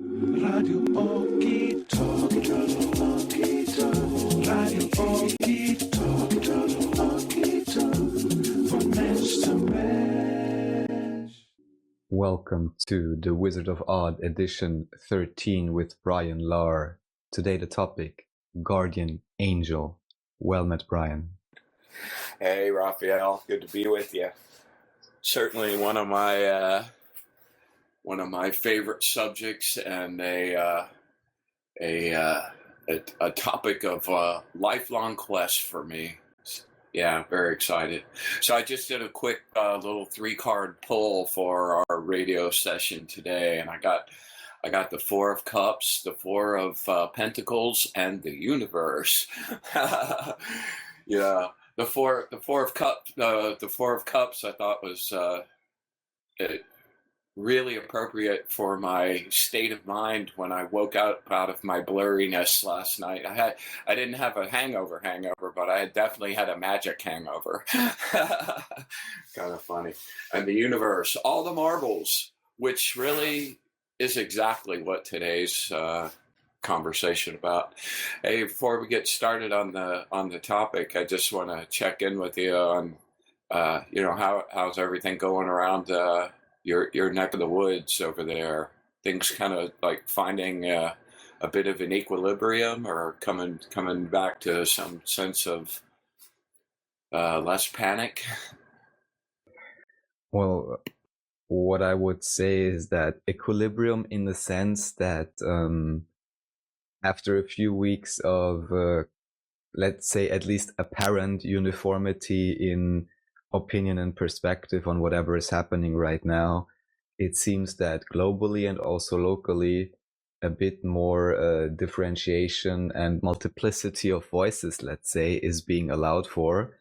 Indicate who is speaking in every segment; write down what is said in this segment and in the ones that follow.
Speaker 1: Radio Okitalk, Radio Okitalk, von Mensch zu Mensch.
Speaker 2: Welcome to the Wizard of Odd edition 13 with Bryan Lahr. Today the topic, Guardian Angel. Well met, Bryan.
Speaker 3: Hey, Raphael. Good to be with you. Certainly one of my favorite subjects and a topic of lifelong quest for me. Yeah, very excited. So I just did a quick little 3-card pull for our radio session today, and I got the 4 of Cups, the 4 of Pentacles, and the Universe. Yeah, the four of Cups. The 4 of Cups I thought was really appropriate for my state of mind when I woke out of my blurriness last night. I didn't have a hangover, but I definitely had a magic hangover. Kind of funny. And the Universe, all the marbles, which really is exactly what today's conversation about. Hey, before we get started on the topic, I just want to check in with you on how's everything going around your neck of the woods over there. Things kind of like finding a bit of an equilibrium, or coming back to some sense of less panic.
Speaker 2: Well, what I would say is that equilibrium, in the sense that after a few weeks of, let's say, at least apparent uniformity in opinion and perspective on whatever is happening right now, it seems that globally and also locally a bit more differentiation and multiplicity of voices, let's say, is being allowed for.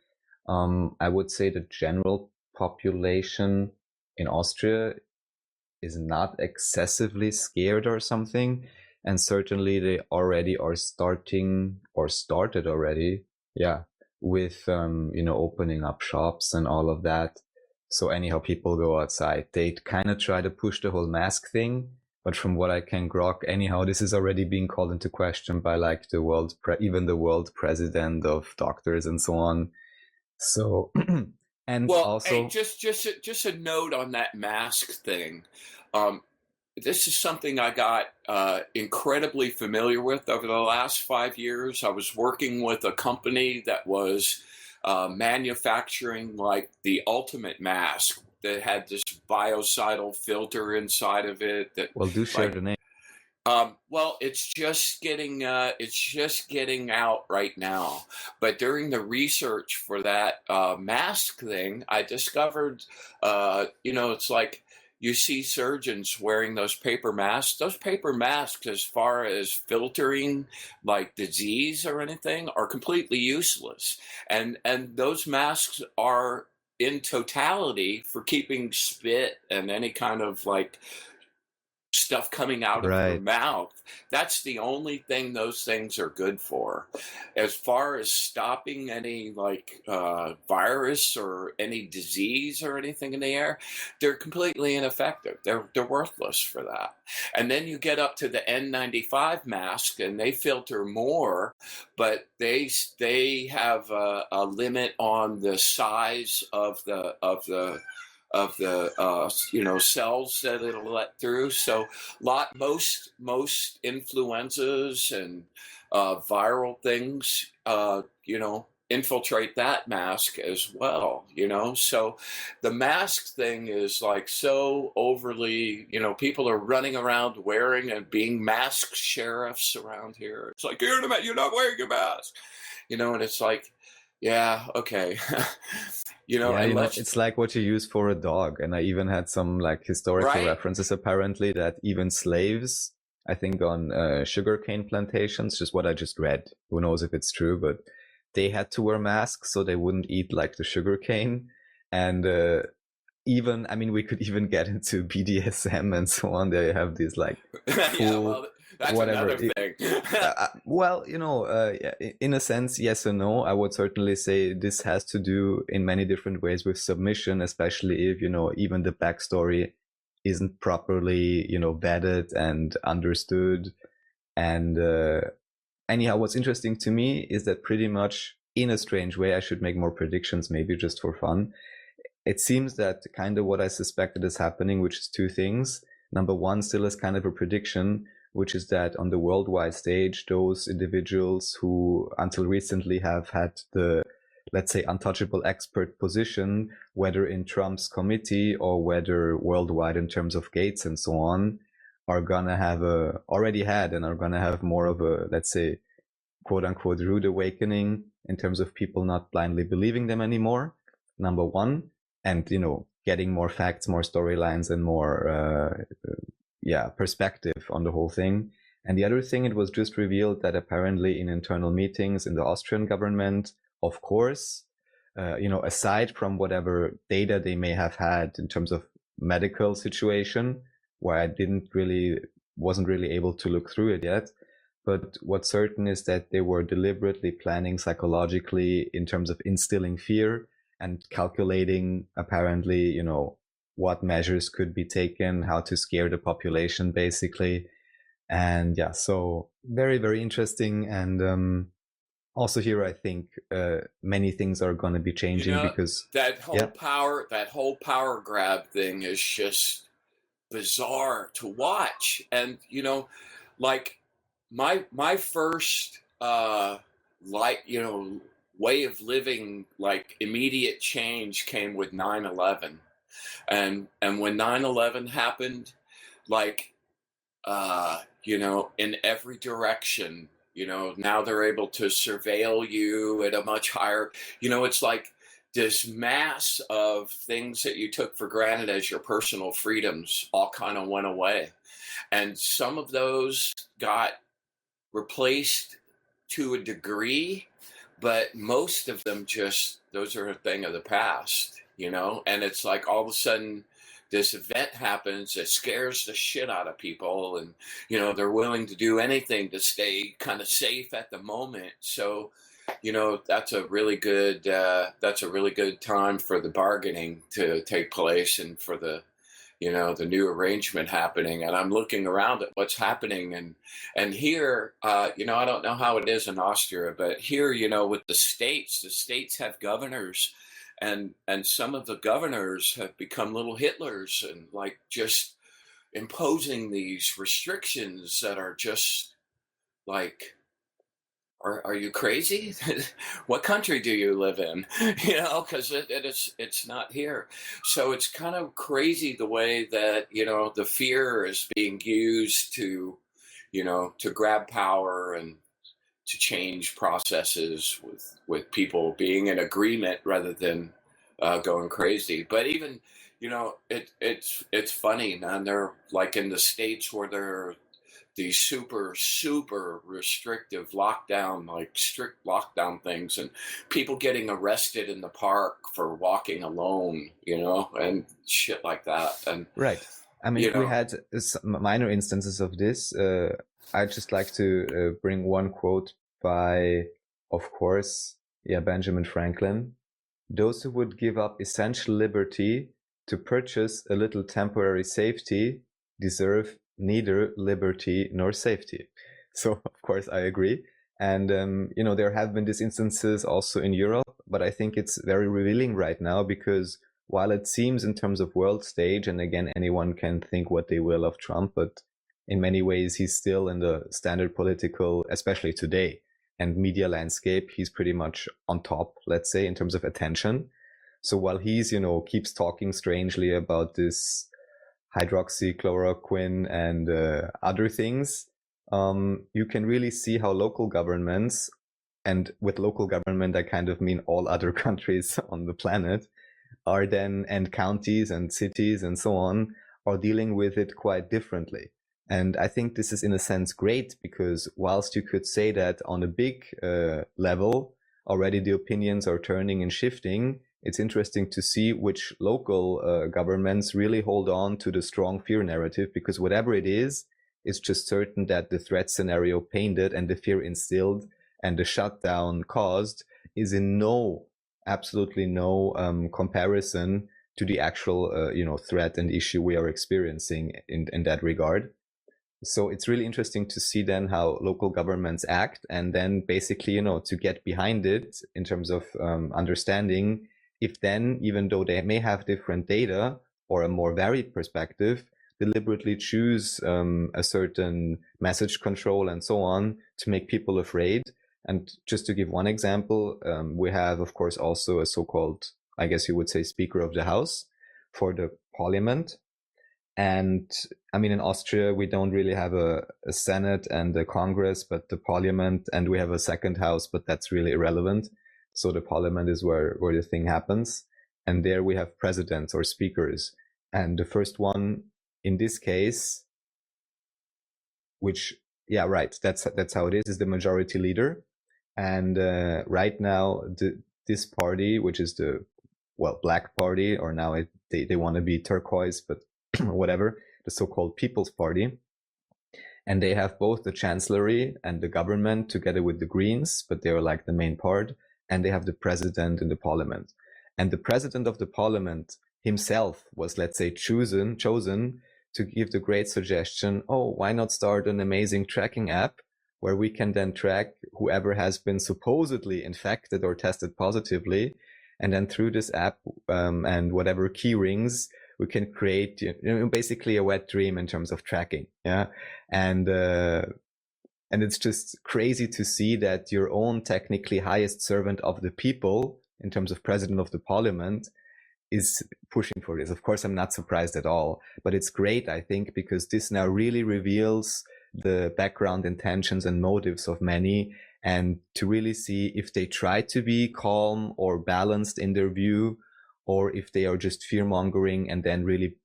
Speaker 2: I would say the general population in Austria is not excessively scared or something, and certainly they already are started already, with opening up shops and all of that. So anyhow, people go outside. They kind of try to push the whole mask thing, but from what I can grok, anyhow, this is already being called into question by like even the world president of doctors and so on. So and
Speaker 3: well,
Speaker 2: also,
Speaker 3: hey, just a note on that mask thing. This is something I got incredibly familiar with over the last 5 years. I was working with a company that was manufacturing like the ultimate mask that had this biocidal filter inside of it.
Speaker 2: Do share the name.
Speaker 3: Well, it's just getting out right now. But during the research for that mask thing, I discovered, it's like, you see surgeons wearing those paper masks. Those paper masks, as far as filtering like disease or anything, are completely useless. And those masks are in totality for keeping spit and any kind of like stuff coming out of your mouth. That's the only thing those things are good for. As far as stopping any like virus or any disease or anything in the air, they're completely ineffective. They're worthless for that. And then you get up to the N95 mask, and they filter more, but they have a limit on the size of the cells that it'll let through. So most influenzas and viral things, infiltrate that mask as well, So the mask thing is like so overly, people are running around wearing and being mask sheriffs around here. It's like, you're not wearing your mask, and it's like, yeah, okay.
Speaker 2: It's like what you use for a dog. And I even had some like historical references apparently that even slaves, I think on sugarcane plantations, just what I just read, who knows if it's true, but they had to wear masks so they wouldn't eat like the sugarcane. And we could even get into BDSM and so on. They have these like cool,
Speaker 3: that's
Speaker 2: whatever
Speaker 3: another thing.
Speaker 2: In a sense, yes and no. I would certainly say this has to do in many different ways with submission, especially if, even the backstory isn't properly, vetted and understood. And anyhow, what's interesting to me is that pretty much in a strange way, I should make more predictions, maybe just for fun. It seems that kind of what I suspected is happening, which is two things. Number one, still is kind of a prediction, which is that on the worldwide stage, those individuals who until recently have had the, let's say, untouchable expert position, whether in Trump's committee or whether worldwide in terms of gates and so on, are gonna have already had and are gonna have more of a, let's say, quote unquote, rude awakening in terms of people not blindly believing them anymore. Number one, and, getting more facts, more storylines, and more, perspective on the whole thing. And the other thing, it was just revealed that apparently in internal meetings in the Austrian government, of course, aside from whatever data they may have had in terms of medical situation, where I wasn't really able to look through it yet. But what's certain is that they were deliberately planning psychologically in terms of instilling fear and calculating apparently, what measures could be taken, how to scare the population basically. And yeah, so very, very interesting. And also here, I think many things are going to be changing because
Speaker 3: that whole power grab thing is just bizarre to watch. And like my first way of living, like immediate change, came with 9/11. And when 9/11 happened, like in every direction, now they're able to surveil you at a much higher, it's like this mass of things that you took for granted as your personal freedoms all kind of went away. And some of those got replaced to a degree, but most of them those are a thing of the past, and it's like all of a sudden this event happens that scares the shit out of people, and they're willing to do anything to stay kind of safe at the moment. So that's a really good time for the bargaining to take place and for the the new arrangement happening. And I'm looking around at what's happening, and here, I don't know how it is in Austria, but here, with the states have governors, and some of the governors have become little Hitlers and like just imposing these restrictions that are just like, are you crazy? What country do you live in? Because it's not here. So it's kind of crazy the way that, the fear is being used to, to grab power and to change processes with people being in agreement rather than going crazy. But even, it's funny, man. They're like in the states where they're these super, super restrictive lockdown, like strict lockdown things, and people getting arrested in the park for walking alone, and shit like that. And
Speaker 2: right. I mean, we had some minor instances of this. I'd just like to bring one quote by, of course, Benjamin Franklin. Those who would give up essential liberty to purchase a little temporary safety deserve neither liberty nor safety. So, of course, I agree. And, there have been these instances also in Europe, but I think it's very revealing right now because while it seems in terms of world stage, and again, anyone can think what they will of Trump, but in many ways, he's still in the standard political, especially today, and media landscape, he's pretty much on top, let's say, in terms of attention. So while he's, keeps talking strangely about this hydroxychloroquine and other things, you can really see how local governments, and with local government, I kind of mean all other countries on the planet, and counties and cities and so on, are dealing with it quite differently. And I think this is in a sense great because whilst you could say that on a big level, already the opinions are turning and shifting, it's interesting to see which local governments really hold on to the strong fear narrative, because whatever it is, it's just certain that the threat scenario painted and the fear instilled and the shutdown caused is in absolutely no comparison to the actual, threat and issue we are experiencing in that regard. So it's really interesting to see then how local governments act, and then basically, to get behind it in terms of understanding if then, even though they may have different data or a more varied perspective, deliberately choose a certain message control and so on to make people afraid. And just to give one example, we have, of course, also a so-called, I guess you would say, Speaker of the House for the Parliament. And I mean, in Austria, we don't really have a Senate and a Congress, but the Parliament, and we have a second house, but that's really irrelevant. So the Parliament is where the thing happens. And there we have presidents or speakers. And the first one in this case, which, yeah, right, that's how it is the majority leader. And right now, this party, which is the, Black Party, or now they want to be turquoise, but whatever, the so-called People's Party. And they have both the chancellery and the government together with the Greens, but they are like the main part. And they have the president in the parliament. And the president of the parliament himself was, let's say, chosen to give the great suggestion, why not start an amazing tracking app where we can then track whoever has been supposedly infected or tested positively. And then through this app and whatever key rings, we can create basically a wet dream in terms of tracking. Yeah. And it's just crazy to see that your own technically highest servant of the people, in terms of president of the parliament, is pushing for this. Of course, I'm not surprised at all, but it's great, I think, because this now really reveals the background intentions and motives of many, and to really see if they try to be calm or balanced in their view, or if they are just fear-mongering and then really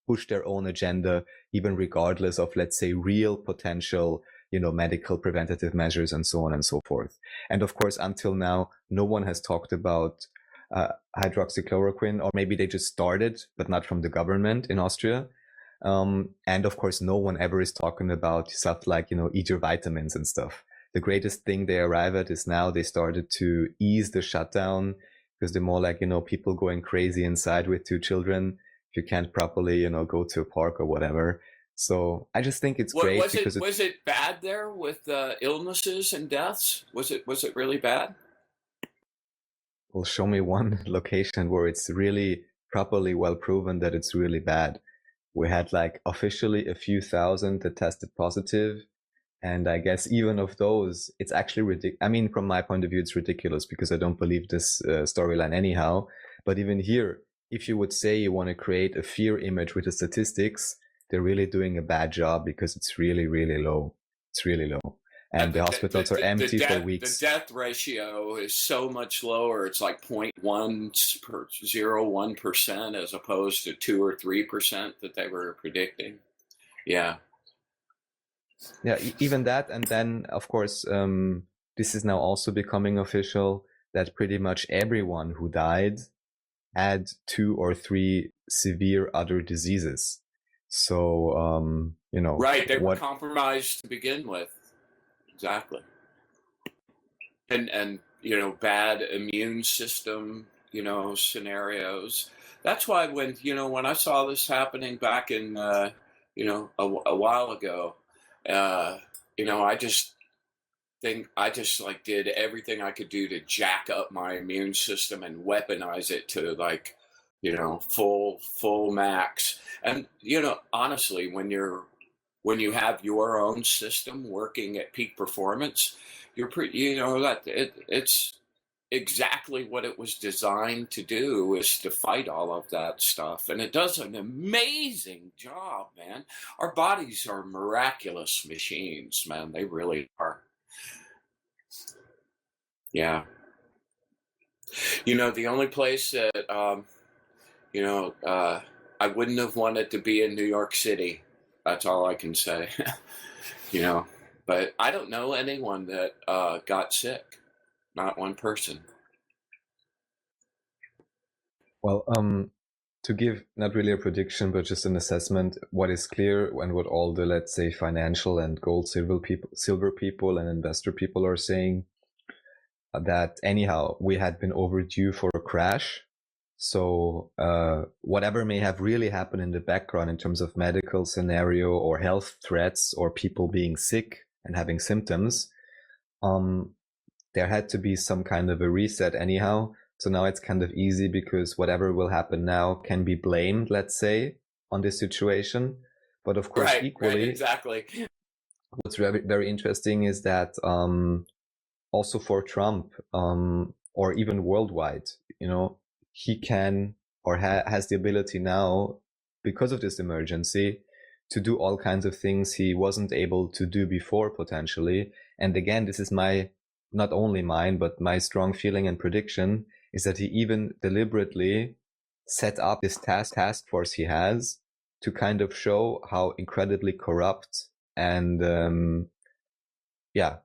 Speaker 2: push their own agenda, even regardless of, let's say, real potential, medical preventative measures and so on and so forth. And of course, until now, no one has talked about hydroxychloroquine, or maybe they just started, but not from the government in Austria. And of course, no one ever is talking about stuff like, eat your vitamins and stuff. The greatest thing they arrive at is now they started to ease the shutdown, because they're more like, people going crazy inside with 2 children. If you can't properly, go to a park or whatever. So I just think it's great.
Speaker 3: Was it bad there with illnesses and deaths? Was it really bad?
Speaker 2: Well, show me one location where it's really properly well proven that it's really bad. We had like officially a few thousand that tested positive. And I guess even of those, it's actually ridiculous. I mean, from my point of view, it's ridiculous because I don't believe this storyline anyhow. But even here, if you would say you want to create a fear image with the statistics, they're really doing a bad job because it's really, really low. It's really low. And the hospitals are empty for weeks.
Speaker 3: The death ratio is so much lower. It's like 0.1% as opposed to 2 or 3% that they were predicting. Yeah.
Speaker 2: Yeah, even that. And then, of course, this is now also becoming official that pretty much everyone who died had 2 or 3 severe other diseases. So,
Speaker 3: Right, they were compromised to begin with. Exactly. And bad immune system, scenarios. That's why when I saw this happening back in, a while ago, I just did everything I could do to jack up my immune system and weaponize it to full max. And honestly, when you have your own system working at peak performance, you're it's exactly what it was designed to do, is to fight all of that stuff. And it does an amazing job, man. Our bodies are miraculous machines, man. They really are. Yeah. The only place that, I wouldn't have wanted to be in New York City. That's all I can say. But I don't know anyone that got sick. Not one person.
Speaker 2: Well, to give not really a prediction, but just an assessment, what is clear and what all the, let's say, financial and gold, silver people and investor people are saying, that anyhow, we had been overdue for a crash. So whatever may have really happened in the background in terms of medical scenario or health threats or people being sick and having symptoms, there had to be some kind of a reset anyhow. So now it's kind of easy because whatever will happen now can be blamed, let's say, on this situation. But of course, equally,
Speaker 3: exactly.
Speaker 2: what's very, very interesting is that also for Trump, or even worldwide, he can or has the ability now, because of this emergency, to do all kinds of things he wasn't able to do before, potentially. And again, this is not only mine, but my strong feeling and prediction is that he even deliberately set up this task force he has to kind of show how incredibly corrupt and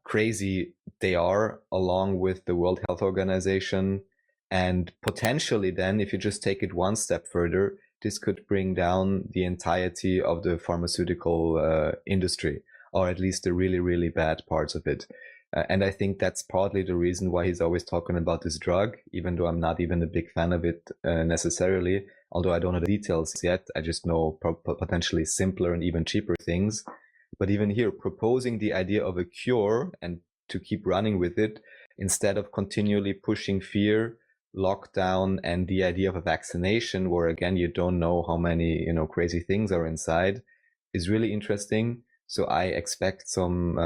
Speaker 2: crazy they are, along with the World Health Organization. And potentially then, if you just take it one step further, this could bring down the entirety of the pharmaceutical industry, or at least the really, really bad parts of it. And I think that's partly the reason why he's always talking about this drug, even though I'm not even a big fan of it necessarily, although I don't know the details yet. I just know potentially simpler and even cheaper things. But even here, proposing the idea of a cure and to keep running with it, instead of continually pushing fear, lockdown, and the idea of a vaccination, where again, you don't know how many, crazy things are inside, is really interesting. So I expect some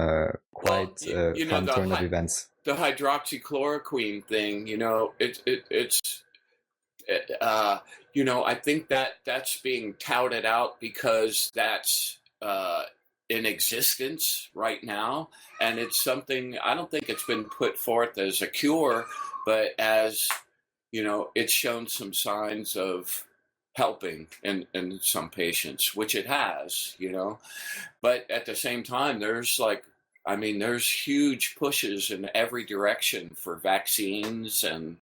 Speaker 2: quite fun turn of events.
Speaker 3: The hydroxychloroquine thing, I think that's being touted out because that's in existence right now, and it's something, I don't think it's been put forth as a cure, but as it's shown some signs of helping in some patients, which it has, but at the same time, there's huge pushes in every direction for vaccines and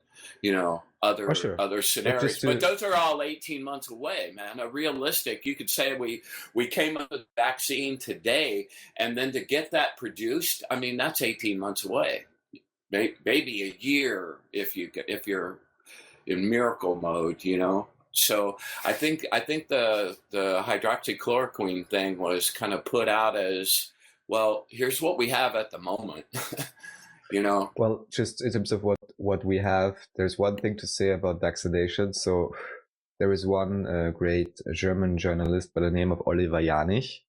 Speaker 3: other scenarios, but those are all 18 months away, man. Realistic, you could say we came up with a vaccine today, and then to get that produced, that's 18 months away, maybe a year if you're in miracle mode, So I think the hydroxychloroquine thing was kind of put out as, well, here's what we have at the moment.
Speaker 2: Well, just in terms of what we have, there's one thing to say about vaccination. So there is one great German journalist by the name of Oliver Janich.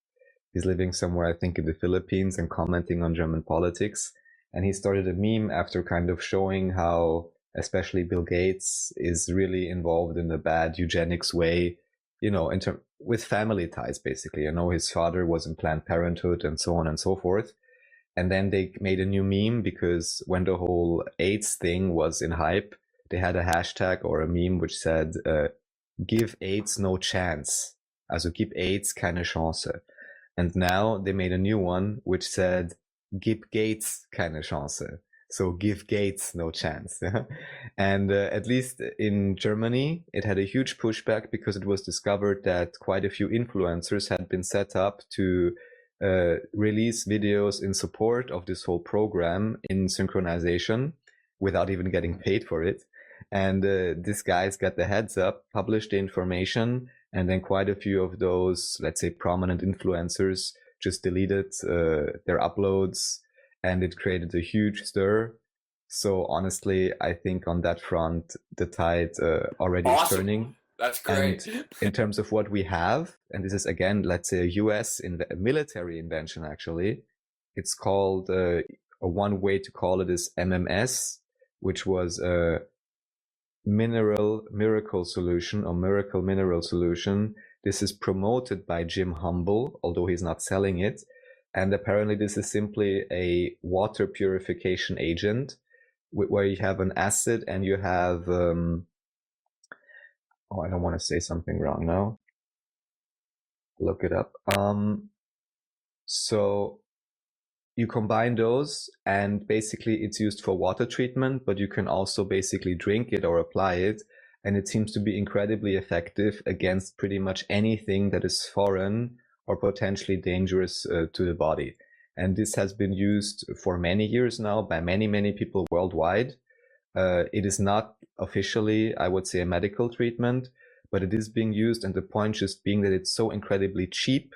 Speaker 2: He's living somewhere, I think, in the Philippines and commenting on German politics. And he started a meme after kind of showing how especially Bill Gates is really involved in a bad eugenics way, with family ties, basically. His father was in Planned Parenthood and so on and so forth. And then they made a new meme because when the whole AIDS thing was in hype, they had a hashtag or a meme which said, give AIDS no chance. Also gib AIDS keine Chance. And now they made a new one which said, gib Gates keine Chance. So give Gates no chance. And at least in Germany, it had a huge pushback because it was discovered that quite a few influencers had been set up to release videos in support of this whole program in synchronization without even getting paid for it. And these guys got the heads up, published the information, and then quite a few of those, let's say, prominent influencers just deleted their uploads, and it created a huge stir. So honestly, I think on that front, the tide already is turning.
Speaker 3: That's great.
Speaker 2: And in terms of what we have, and this is again, let's say, a US military invention, actually, it's called, one way to call it is MMS, which was a miracle solution or miracle mineral solution. This is promoted by Jim Humble, although he's not selling it. And apparently this is simply a water purification agent where you have an acid and you have, I don't want to say something wrong now. Look it up. So you combine those and basically it's used for water treatment, but you can also basically drink it or apply it. And it seems to be incredibly effective against pretty much anything that is foreign or potentially dangerous to the body. And this has been used for many years now by many, many people worldwide. It is not officially, I would say, a medical treatment, but it is being used, and the point just being that it's so incredibly cheap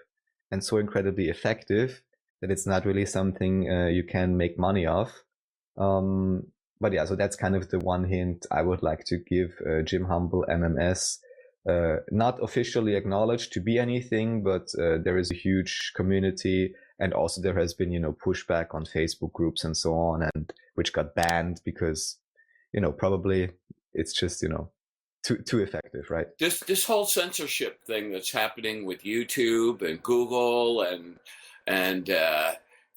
Speaker 2: and so incredibly effective that it's not really something you can make money off. But yeah, so that's kind of the one hint I would like to give. Jim Humble, MMS, not officially acknowledged to be anything, but there is a huge community, and also there has been, pushback on Facebook groups and so on, and which got banned because, probably it's just, too effective, right?
Speaker 3: This whole censorship thing that's happening with YouTube and Google and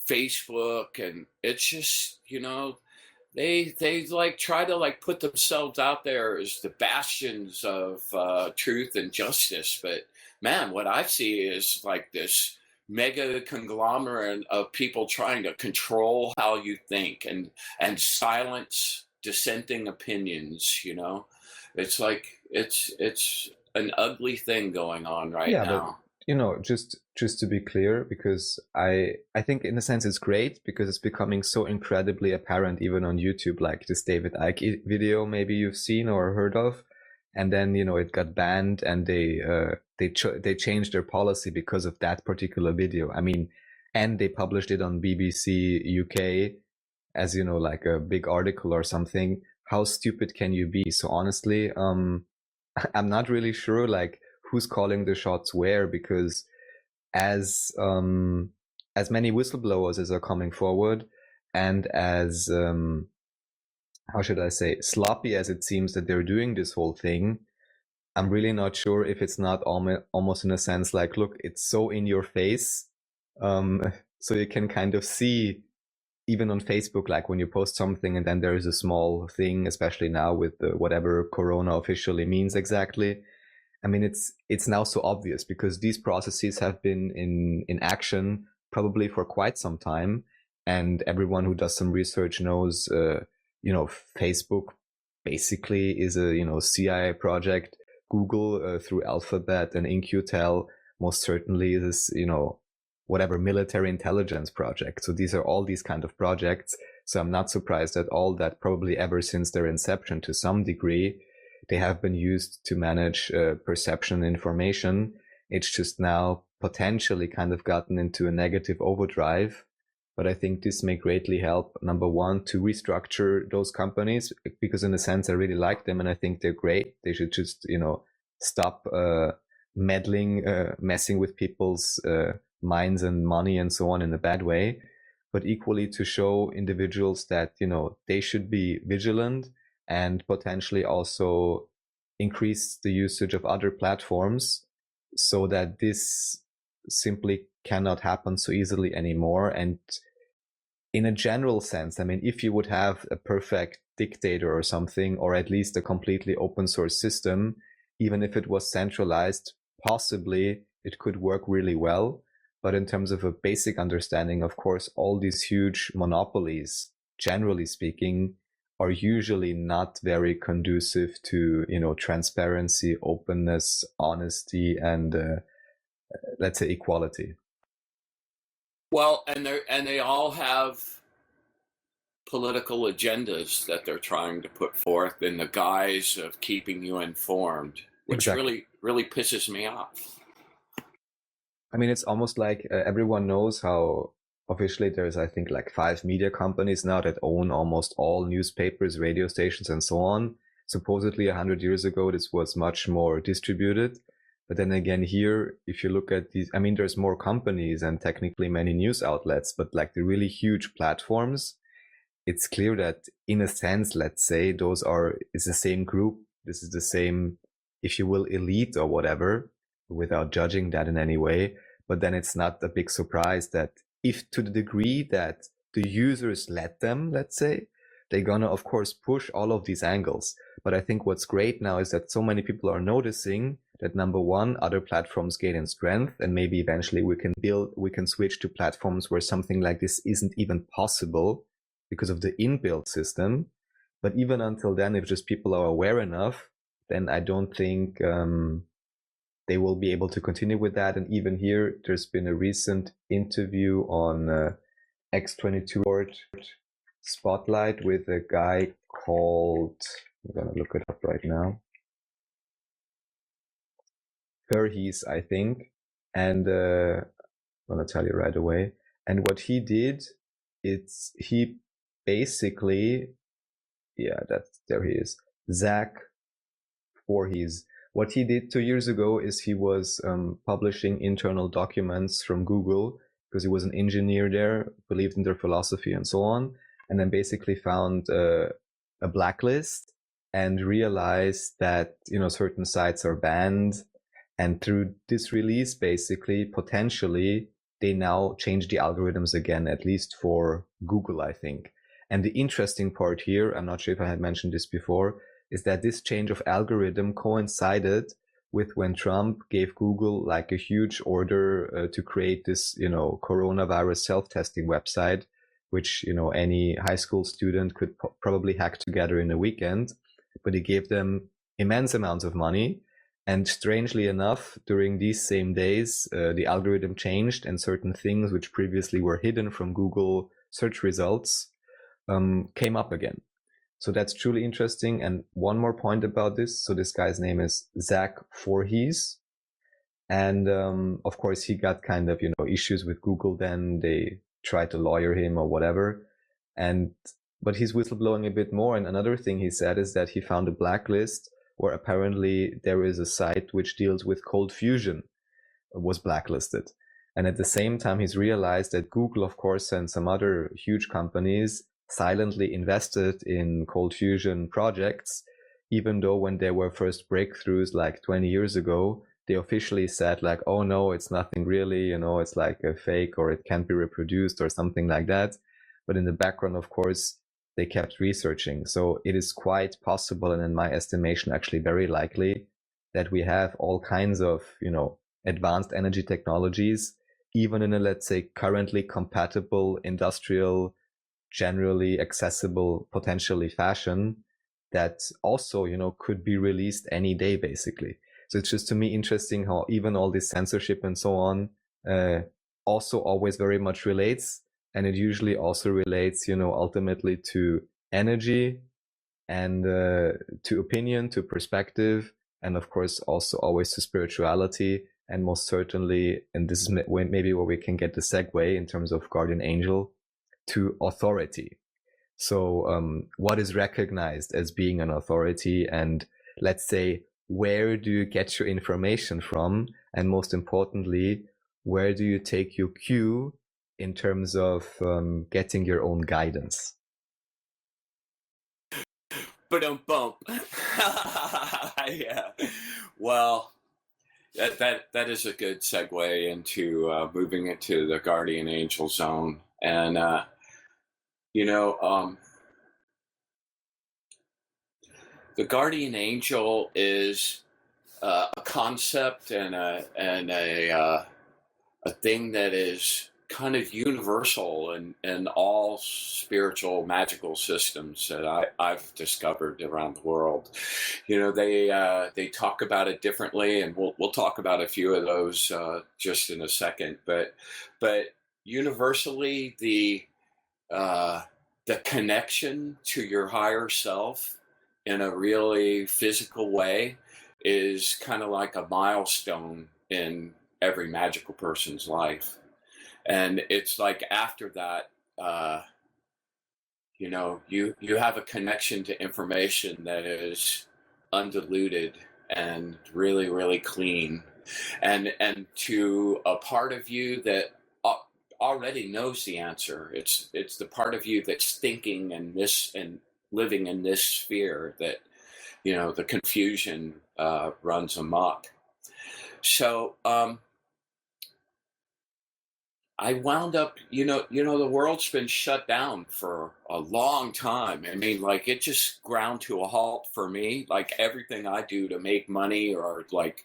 Speaker 3: Facebook, and it's just, they like try to like put themselves out there as the bastions of truth and justice, but man, what I see is like this mega conglomerate of people trying to control how you think and silence dissenting opinions. It's like it's an ugly thing going on right now.
Speaker 2: But just to be clear, because I think in a sense it's great because it's becoming so incredibly apparent even on YouTube, like this David Icke video maybe you've seen or heard of, and then it got banned, and they changed their policy because of that particular video. I mean, and they published it on BBC UK as like a big article or something. How stupid can you be? So honestly, I'm not really sure like who's calling the shots where, because as many whistleblowers as are coming forward, and as how should I say, sloppy as it seems that they're doing this whole thing, I'm really not sure if it's not almost in a sense like, look, it's so in your face, so you can kind of see even on Facebook, like when you post something and then there is a small thing, especially now with whatever Corona officially means exactly. I mean, it's now so obvious because these processes have been in action probably for quite some time, and everyone who does some research knows, Facebook basically is a CIA project. Google through Alphabet and In-Q-Tel most certainly is whatever military intelligence project. So these are all these kind of projects. So I'm not surprised at all that probably ever since their inception to some degree, they have been used to manage perception information. It's just now potentially kind of gotten into a negative overdrive. But I think this may greatly help, number one, to restructure those companies, because in a sense, I really like them and I think they're great. They should just, stop meddling, messing with people's minds and money and so on in a bad way. But equally to show individuals that, they should be vigilant and potentially also increase the usage of other platforms so that this simply cannot happen so easily anymore. And in a general sense, I mean, if you would have a perfect dictator or something, or at least a completely open source system, even if it was centralized, possibly it could work really well. But in terms of a basic understanding, of course, all these huge monopolies, generally speaking, are usually not very conducive to, transparency, openness, honesty, and let's say equality.
Speaker 3: Well, and they all have political agendas that they're trying to put forth in the guise of keeping you informed, which
Speaker 2: Exactly.
Speaker 3: really pisses me off.
Speaker 2: I mean, it's almost like everyone knows how officially there's, I think, like 5 media companies now that own almost all newspapers, radio stations, and so on. Supposedly 100 years ago, this was much more distributed. But then again, here, if you look at these, I mean, there's more companies and technically many news outlets, but like the really huge platforms, it's clear that in a sense, let's say, is the same group. This is the same, if you will, elite or whatever, without judging that in any way. But then it's not a big surprise that if to the degree that the users let them, let's say, they're gonna, of course, push all of these angles. But I think what's great now is that so many people are noticing that, number one, other platforms gain in strength, and maybe eventually we can switch to platforms where something like this isn't even possible because of the inbuilt system. But even until then, if just people are aware enough, then I don't think they will be able to continue with that. And even here, there's been a recent interview on X22 Spotlight with a guy called I'm gonna look it up right now. Verhees, I think, and I'm gonna tell you right away. And what he did, he basically, there he is, Zach Voorhees. What he did 2 years ago is he was publishing internal documents from Google because he was an engineer there, believed in their philosophy and so on, and then basically found a blacklist and realized that certain sites are banned. And through this release, basically, potentially, they now change the algorithms again, at least for Google, I think. And the interesting part here, I'm not sure if I had mentioned this before, is that this change of algorithm coincided with when Trump gave Google like a huge order to create this, coronavirus self-testing website, which, any high school student could probably hack together in a weekend. But he gave them immense amounts of money. And strangely enough, during these same days, the algorithm changed and certain things which previously were hidden from Google search results came up again. So that's truly interesting. And one more point about this. So this guy's name is Zach Voorhees. And of course, he got kind of, issues with Google then. They tried to lawyer him or whatever. But he's whistleblowing a bit more. And another thing he said is that he found a blacklist where apparently there is a site which deals with cold fusion was blacklisted. And at the same time, he's realized that Google, of course, and some other huge companies silently invested in cold fusion projects, even though when there were first breakthroughs like 20 years ago, they officially said like, oh no, it's nothing really, it's like a fake or it can't be reproduced or something like that. But in the background, of course, they kept researching. So it is quite possible, and in my estimation, actually very likely, that we have all kinds of, advanced energy technologies, even in a, let's say, currently compatible industrial, generally accessible, potentially fashion, that also, could be released any day, basically. So it's just to me interesting how even all this censorship and so on also always very much relates. And it usually also relates, ultimately to energy and to opinion, to perspective, and of course also always to spirituality, and most certainly, and this is maybe where we can get the segue in terms of guardian angel, to authority. So what is recognized as being an authority, and let's say, where do you get your information from? And most importantly, where do you take your cue in terms of getting your own guidance?
Speaker 3: Ba-dum-bump. Yeah. Well, that is a good segue into moving into the guardian angel zone. And the guardian angel is a concept and a thing that is kind of universal in all spiritual magical systems that I've discovered around the world. They talk about it differently, and we'll talk about a few of those just in a second. But universally, the connection to your higher self in a really physical way is kind of like a milestone in every magical person's life. And it's like after that, you have a connection to information that is undiluted and really, really clean, and to a part of you that already knows the answer. It's the part of you that's thinking and living in this sphere that the confusion runs amok. So I wound up, the world's been shut down for a long time. I mean, like, it just ground to a halt for me. Like, everything I do to make money or like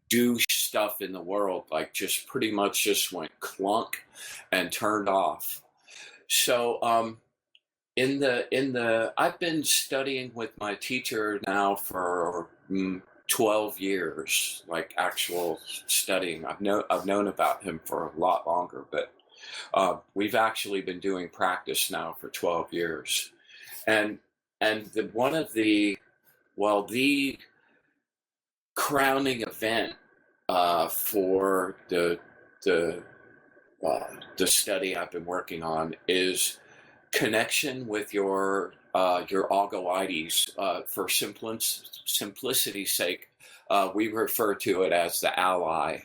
Speaker 3: do stuff in the world, like, just pretty much just went clunk and turned off. So I've been studying with my teacher now for 12 years, like actual studying. I've known about him for a lot longer, but we've actually been doing practice now for 12 years. And one of the the crowning event for the study I've been working on is connection with your algoides. For simplicity's sake, we refer to it as the ally,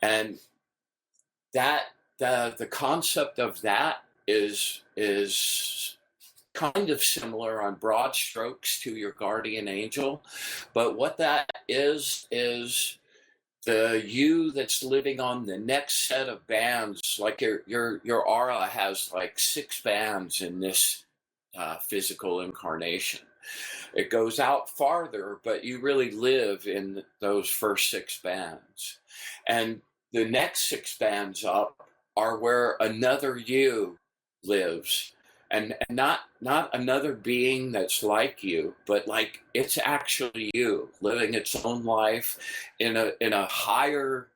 Speaker 3: and that the concept of that is kind of similar on broad strokes to your guardian angel, but what that is the you that's living on the next set of bands. Like your aura has like 6 bands in this physical incarnation. It goes out farther, but you really live in those first 6 bands, and the next 6 bands up are where another you lives, and not another being that's like you, but like it's actually you living its own life in a higher,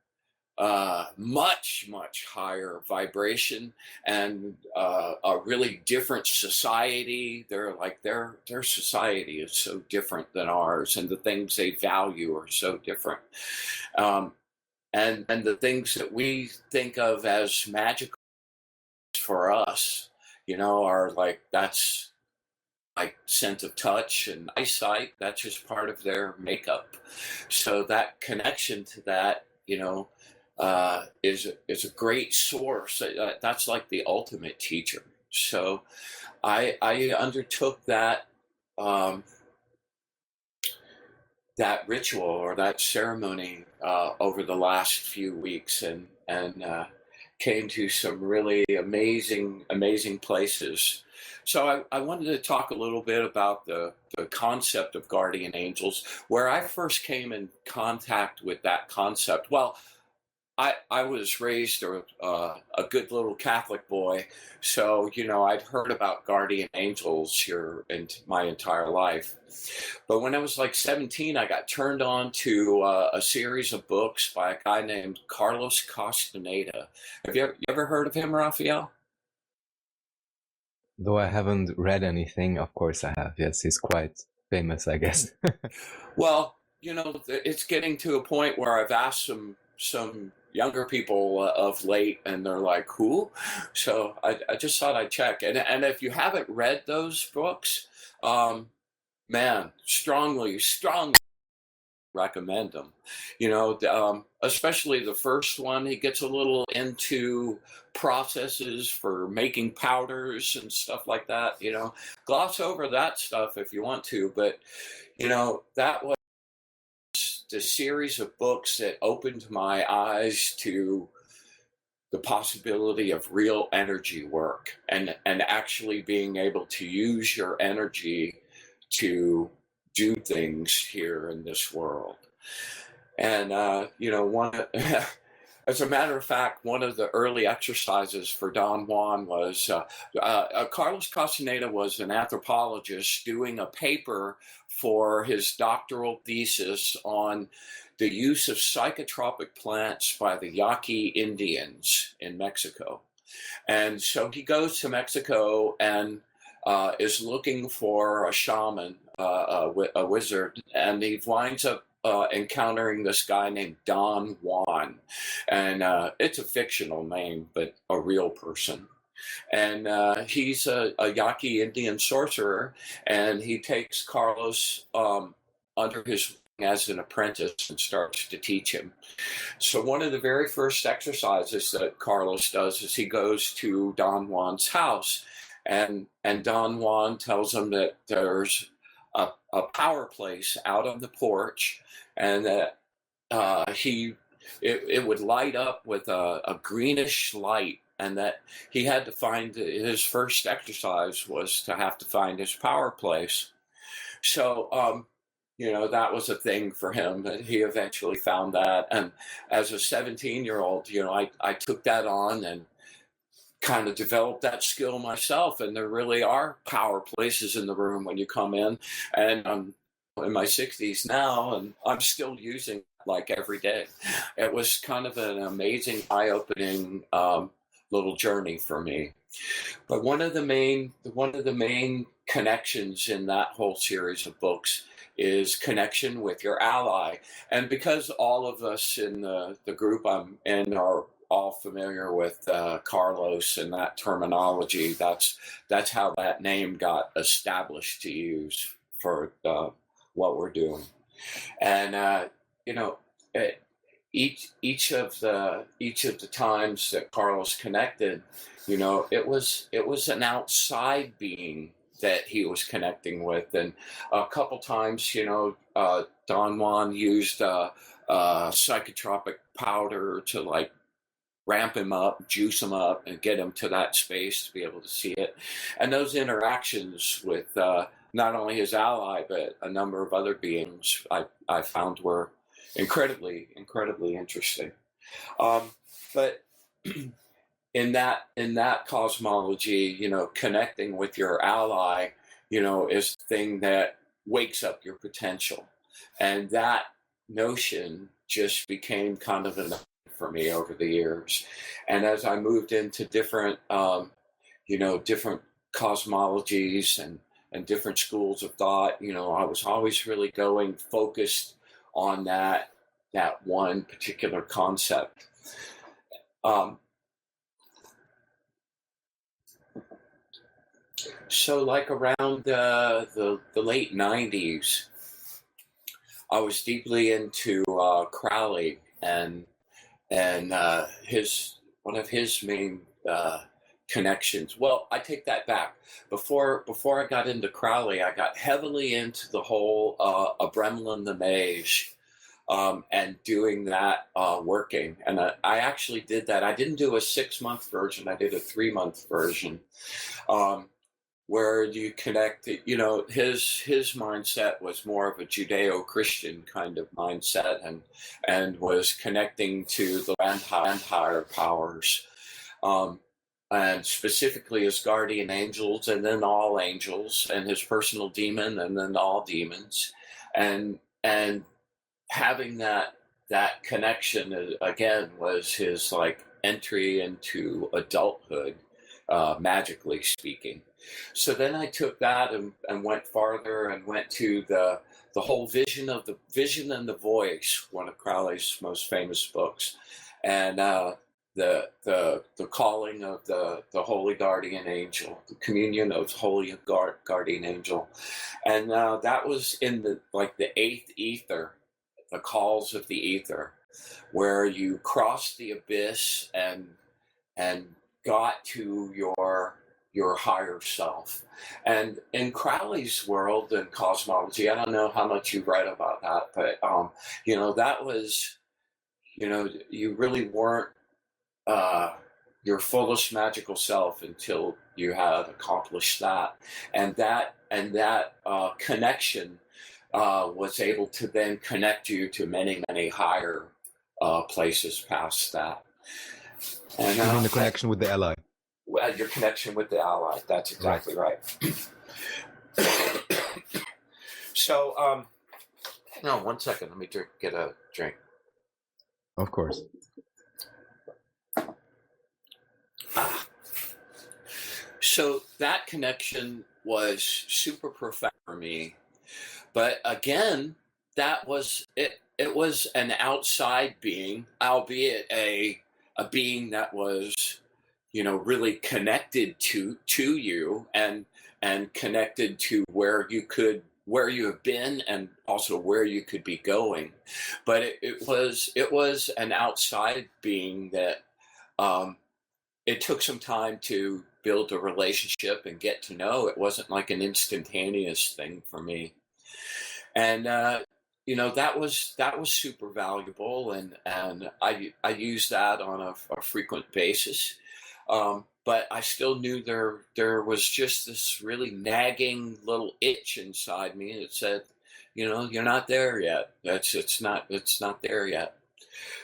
Speaker 3: much higher vibration, and a really different society. Their society is so different than ours, and the things they value are so different. And the things that we think of as magical for us, are like, that's like sense of touch and eyesight. That's just part of their makeup. So that connection to that, is a great source. That's like the ultimate teacher. So I undertook that that ritual or that ceremony over the last few weeks, and came to some really amazing places. So I wanted to talk a little bit about the concept of guardian angels, where I first came in contact with that concept. Well, I was raised a good little Catholic boy, so I'd heard about guardian angels here in my entire life. But when I was like 17, I got turned on to a series of books by a guy named Carlos Castaneda. Have you ever heard of him, Raphael?
Speaker 2: Though I haven't read anything, of course I have. Yes, he's quite famous, I guess.
Speaker 3: Well, it's getting to a point where I've asked some younger people of late, and they're like, who? So I just thought I'd check. And if you haven't read those books, man, strongly recommend them. Especially the first one. He gets a little into processes for making powders and stuff like that. Gloss over that stuff if you want to, but that was the series of books that opened my eyes to the possibility of real energy work, and actually being able to use your energy to do things here in this world. And as a matter of fact, one of the early exercises for Don Juan was Carlos Castaneda was an anthropologist doing a paper for his doctoral thesis on the use of psychotropic plants by the Yaqui Indians in Mexico. And so he goes to Mexico and is looking for a shaman, a wizard, and he winds up encountering this guy named Don Juan. And it's a fictional name, but a real person. And he's a Yaqui Indian sorcerer, and he takes Carlos under his wing as an apprentice and starts to teach him. So one of the very first exercises that Carlos does is he goes to Don Juan's house, and Don Juan tells him that there's a power place out on the porch, and that it would light up with a greenish light, and that he had to find, his first exercise was to have to find his power place. So, that was a thing for him, and he eventually found that. And as a 17-year-old, I took that on and kind of developed that skill myself. And there really are power places in the room when you come in. And I'm in my 60s now, and I'm still using it like every day. It was kind of an amazing, eye-opening little journey for me. But one of the main connections in that whole series of books is connection with your ally. And because all of us in the group I'm in are all familiar with Carlos and that terminology, that's how that name got established to use for what we're doing. And you know, each of the times that Carlos connected, you know, it was an outside being that he was connecting with. And a couple times, you know, Don Juan used psychotropic powder to like ramp him up, juice him up, and get him to that space to be able to see it. And those interactions with not only his ally, but a number of other beings I found were incredibly interesting. But in that cosmology, you know, connecting with your ally, you know, is the thing that wakes up your potential. And that notion just became kind of enough for me over the years. And as I moved into different, you know, different cosmologies and different schools of thought, you know, I was always really going focused on that one particular concept. So like around the late 90s, I was deeply into Crowley and one of his main connections. Well, I take that back. Before I got into Crowley, I got heavily into the whole Abremlin the Mage, and doing that working. And I actually did that. I didn't do a 6-month version. I did a 3-month version. Where you connect, you know, his mindset was more of a Judeo-Christian kind of mindset, and was connecting to the vampire powers, and specifically his guardian angels, and then all angels, and his personal demon, and then all demons, and having that connection again was his like entry into adulthood, magically speaking. So then I took that and went farther and went to the whole vision of the vision and the voice, one of Crowley's most famous books, and the calling of the holy guardian angel, the communion of holy guardian angel, and that was in the 8th ether, the calls of the ether, where you cross the abyss and got to your higher self. And in Crowley's world and cosmology, I don't know how much you've read about that, but you know, that was, you know, you really weren't your fullest magical self until you had accomplished that. And that connection was able to then connect you to many higher places past that. And
Speaker 2: the connection with the ally.
Speaker 3: Your connection with the ally. That's exactly right. So, hang on 1 second. Let me get a drink.
Speaker 2: Of course.
Speaker 3: So that connection was super profound for me. But again, that was it. It was an outside being, albeit a being that was, you know, really connected to you and connected to where you have been and also where you could be going. But it was an outside being that it took some time to build a relationship and get to know. It wasn't like an instantaneous thing for me. And you know, that was super valuable, and I use that on a frequent basis. But I still knew there was just this really nagging little itch inside me that said, you know, you're not there yet. It's not there yet.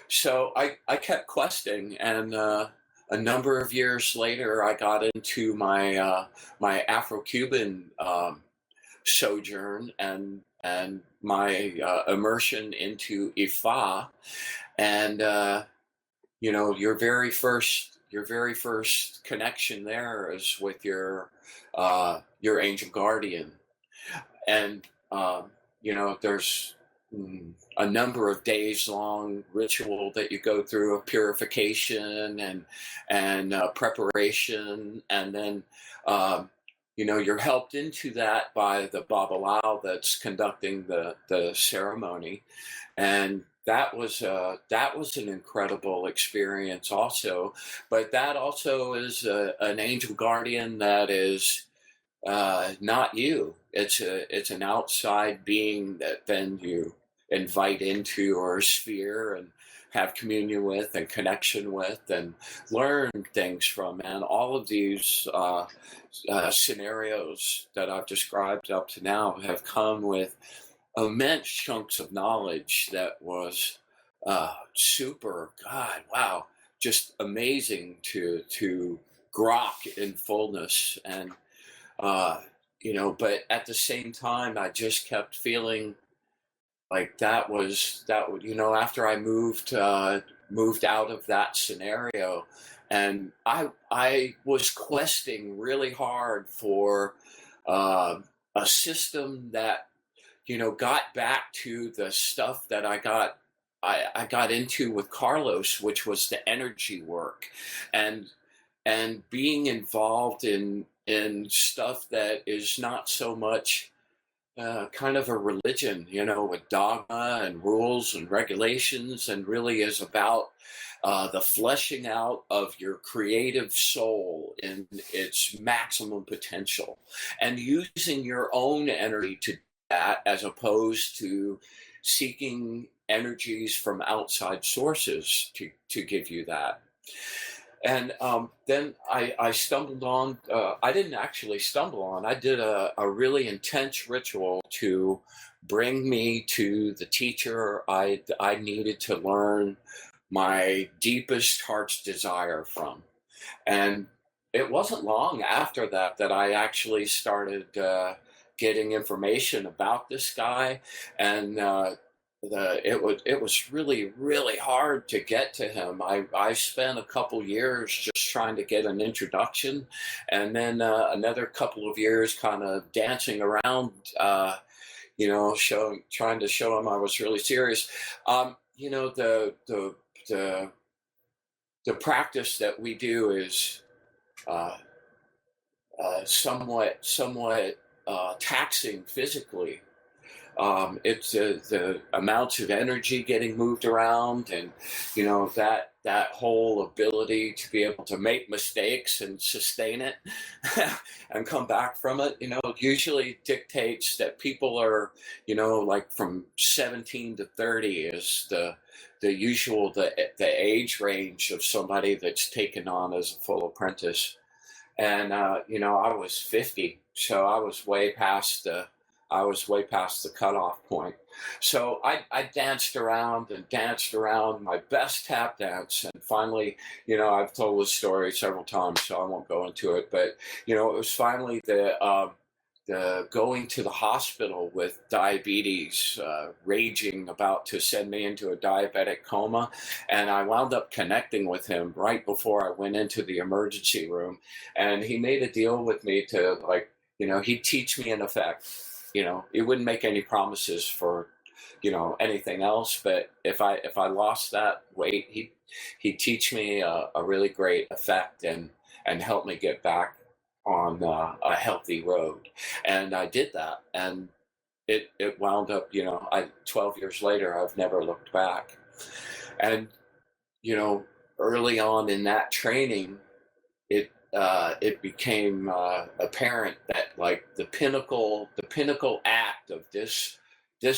Speaker 3: So I kept questing, and a number of years later, I got into my my Afro-Cuban sojourn and my immersion into Ifa, and you know, your very first very first connection there is with your angel guardian, and there's a number of days long ritual that you go through of purification and preparation, and then you're helped into that by the babalao that's conducting the ceremony, and that was an incredible experience also. But that also is an angel guardian that is not you. It's an outside being that then you invite into your sphere and have communion with and connection with and learn things from. And all of these scenarios that I've described up to now have come with immense chunks of knowledge that was super, God, wow, just amazing to grok in fullness. And but at the same time, I just kept feeling like that was after I moved out of that scenario, and I was questing really hard for a system that got back to the stuff that I got into with Carlos, which was the energy work, and being involved in stuff that is not so much kind of a religion, with dogma and rules and regulations, and really is about the fleshing out of your creative soul in its maximum potential, and using your own energy to do that, as opposed to seeking energies from outside sources to give you that. And then I stumbled on, I didn't actually stumble on, I did a really intense ritual to bring me to the teacher I needed to learn my deepest heart's desire from. And it wasn't long after that I actually started getting information about this guy, and it was really, really hard to get to him. I spent a couple years just trying to get an introduction, and then another couple of years kind of dancing around, trying to show him I was really serious. The practice that we do is somewhat taxing physically. It's the amounts of energy getting moved around, and that whole ability to be able to make mistakes and sustain it and come back from it, usually dictates that people are, like from 17 to 30 is the usual the age range of somebody that's taken on as a full apprentice. And I was 50, so I was way past the cutoff point. So I danced around my best tap dance, and finally, I've told this story several times, so I won't go into it. But it was finally the going to the hospital with diabetes raging, about to send me into a diabetic coma, and I wound up connecting with him right before I went into the emergency room, and he made a deal with me to, like, he'd teach me in effect. He wouldn't make any promises for, anything else. But if I lost that weight, he'd teach me a really great effect and help me get back on a healthy road. And I did that, and it wound up, 12 years later, I've never looked back. And early on in that training, it became apparent that, like, the pinnacle act of this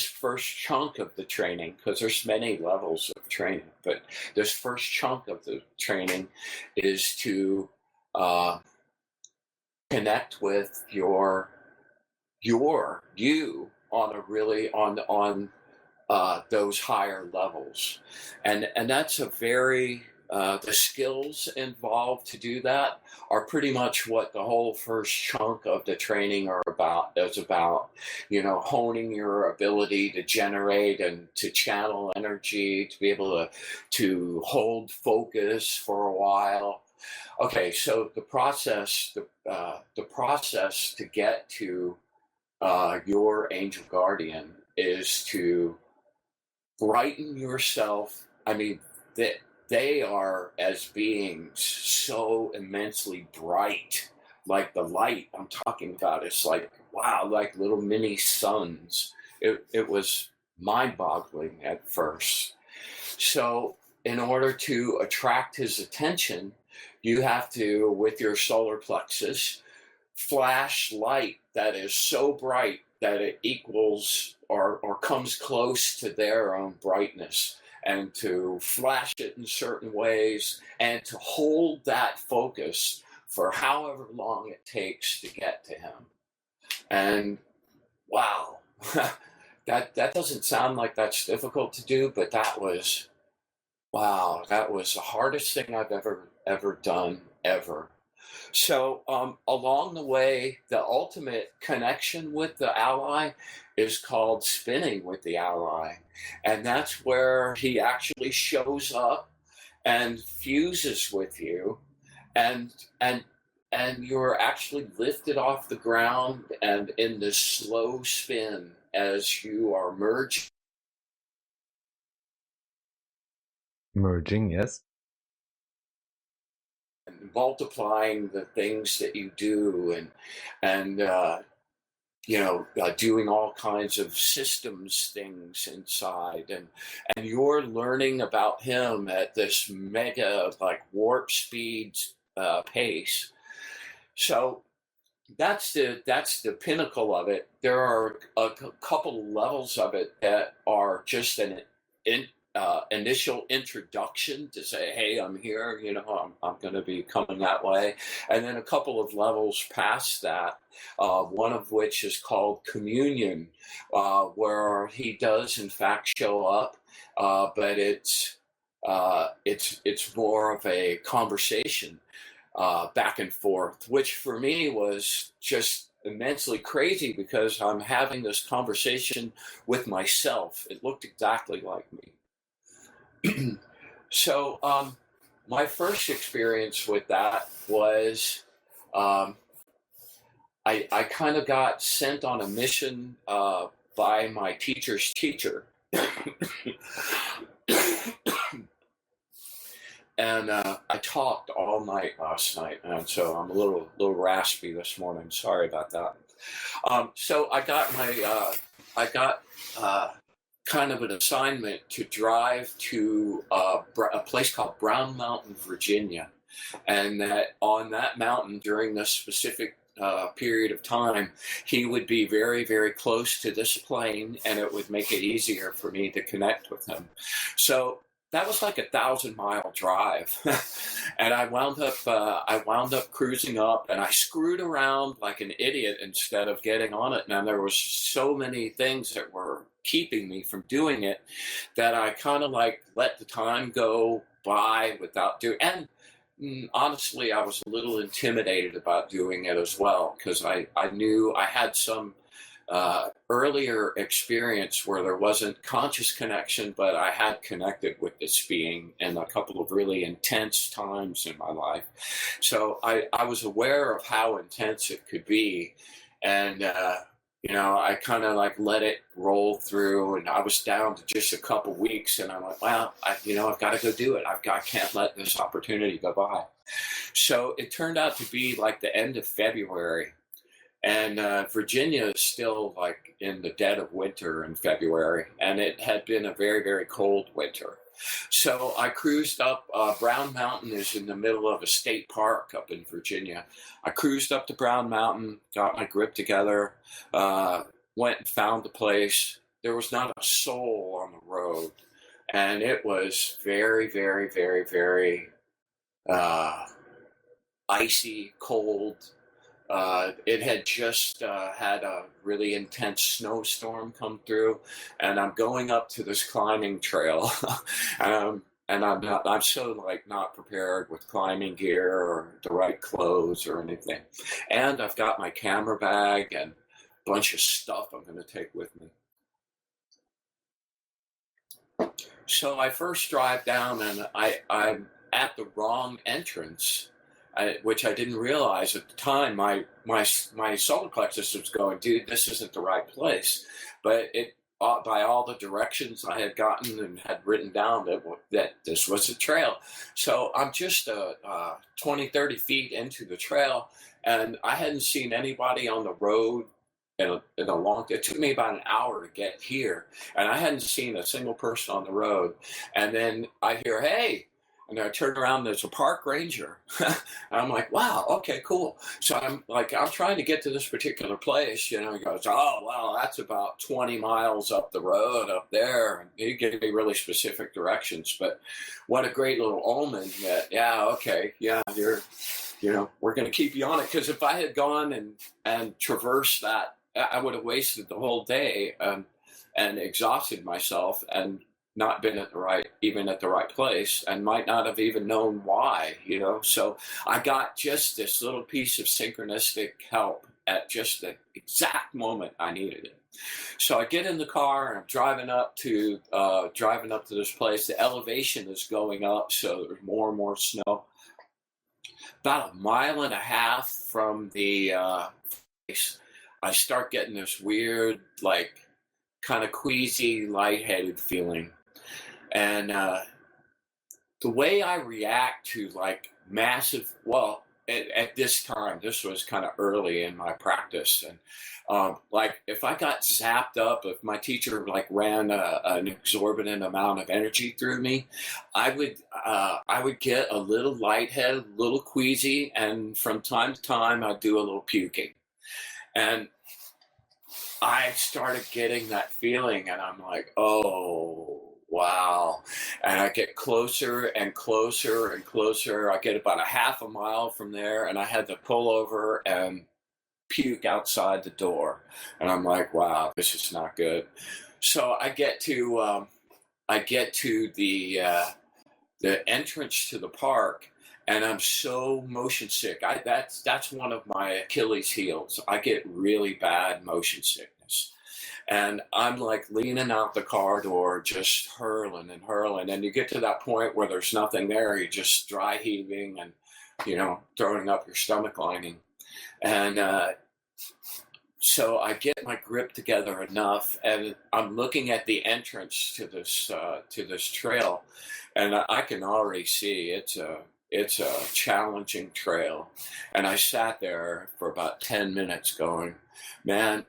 Speaker 3: first chunk of the training, because there's many levels of training, but this first chunk of the training is to connect with your you on a really on those higher levels, and that's a very the skills involved to do that are pretty much what the whole first chunk of the training is about. Honing your ability to generate and to channel energy, to be able to hold focus for a while, Okay, so the process to get to your angel guardian is to brighten yourself. I mean, they are, as beings, so immensely bright. Like the light I'm talking about, it's like, wow, like little mini suns. It was mind-boggling at first. So in order to attract his attention, you have to, with your solar plexus, flash light that is so bright that it equals or comes close to their own brightness, and to flash it in certain ways and to hold that focus for however long it takes to get to him. And wow, that doesn't sound like that's difficult to do, but that was, wow, that was the hardest thing I've ever done, ever. So along the way, the ultimate connection with the ally is called spinning with the ally. And that's where he actually shows up and fuses with you, and you're actually lifted off the ground and in this slow spin as you are
Speaker 2: Merging, yes.
Speaker 3: and multiplying the things that you do, and doing all kinds of systems things inside, and you're learning about him at this mega, like, warp speed pace. So that's the pinnacle of it. There are a couple levels of it that are just an initial introduction to say, hey, I'm here, I'm going to be coming that way. And then a couple of levels past that, one of which is called communion, where he does in fact show up, but it's more of a conversation, back and forth, which for me was just immensely crazy because I'm having this conversation with myself. It looked exactly like me. So my first experience with that was, I kind of got sent on a mission by my teacher's teacher. And I talked all night last night, and so I'm a little raspy this morning. Sorry about that. So I got kind of an assignment to drive to a place called Brown Mountain, Virginia, and that on that mountain during this specific period of time, he would be very, very close to this plane, and it would make it easier for me to connect with him. So that was like 1,000-mile drive, and I wound up cruising up, and I screwed around like an idiot instead of getting on it. And there was so many things that were keeping me from doing it that I kind of like let the time go by without doing. And honestly, I was a little intimidated about doing it as well, because I knew I had some earlier experience where there wasn't conscious connection, but I had connected with this being in a couple of really intense times in my life. So I was aware of how intense it could be. And, I kind of like let it roll through, and I was down to just a couple weeks, and I'm like, well, I've got to go do it. I can't let this opportunity go by. So it turned out to be like the end of February. And Virginia is still like in the dead of winter in February, and it had been a very, very cold winter. So I cruised up. Brown Mountain is in the middle of a state park up in Virginia. I cruised up to Brown Mountain, got my grip together, went and found the place. There was not a soul on the road, and it was very, very, very, very icy, cold. It had just had a really intense snowstorm come through, and I'm going up to this climbing trail, and I'm so like not prepared with climbing gear or the right clothes or anything, and I've got my camera bag and a bunch of stuff I'm going to take with me. So I first drive down, and at the wrong entrance, which I didn't realize at the time. My solar plexus was going, dude, this isn't the right place. But it, by all the directions I had gotten and had written down that this was a trail. So I'm just 20, 30 feet into the trail, and I hadn't seen anybody on the road in a long, it took me about an hour to get here, and I hadn't seen a single person on the road. And then I hear, hey, and I turn around, there's a park ranger. And I'm like, wow, okay, cool. So I'm trying to get to this particular place. He goes, oh, well, that's about 20 miles up the road up there. And he gave me really specific directions. But what a great little omen that, yeah, okay, yeah, we're going to keep you on it. Because if I had gone and traversed that, I would have wasted the whole day and exhausted myself and not been even at the right place, and might not have even known why, So I got just this little piece of synchronistic help at just the exact moment I needed it. So I get in the car and I'm driving up to this place. The elevation is going up, so there's more and more snow. About 1.5 miles from the place, I start getting this weird, like, kind of queasy, lightheaded feeling. And the way I react to like massive, well, at this time, this was kind of early in my practice. And like if I got zapped up, if my teacher like ran an exorbitant amount of energy through me, I would get a little lightheaded, a little queasy. And from time to time, I'd do a little puking. And I started getting that feeling, and I'm like, oh, wow. And I get closer and closer and closer. I get about 0.5 mile from there, and I had to pull over and puke outside the door. And I'm like, wow, this is not good. So I get to the entrance to the park, and I'm so motion sick. That's one of my Achilles heels. I get really bad motion sickness. And I'm like leaning out the car door, just hurling and hurling. And you get to that point where there's nothing there. You're just dry heaving and, throwing up your stomach lining. And so I get my grip together enough, and I'm looking at the entrance to this trail, and I can already see it's a challenging trail. And I sat there for about 10 minutes going, man,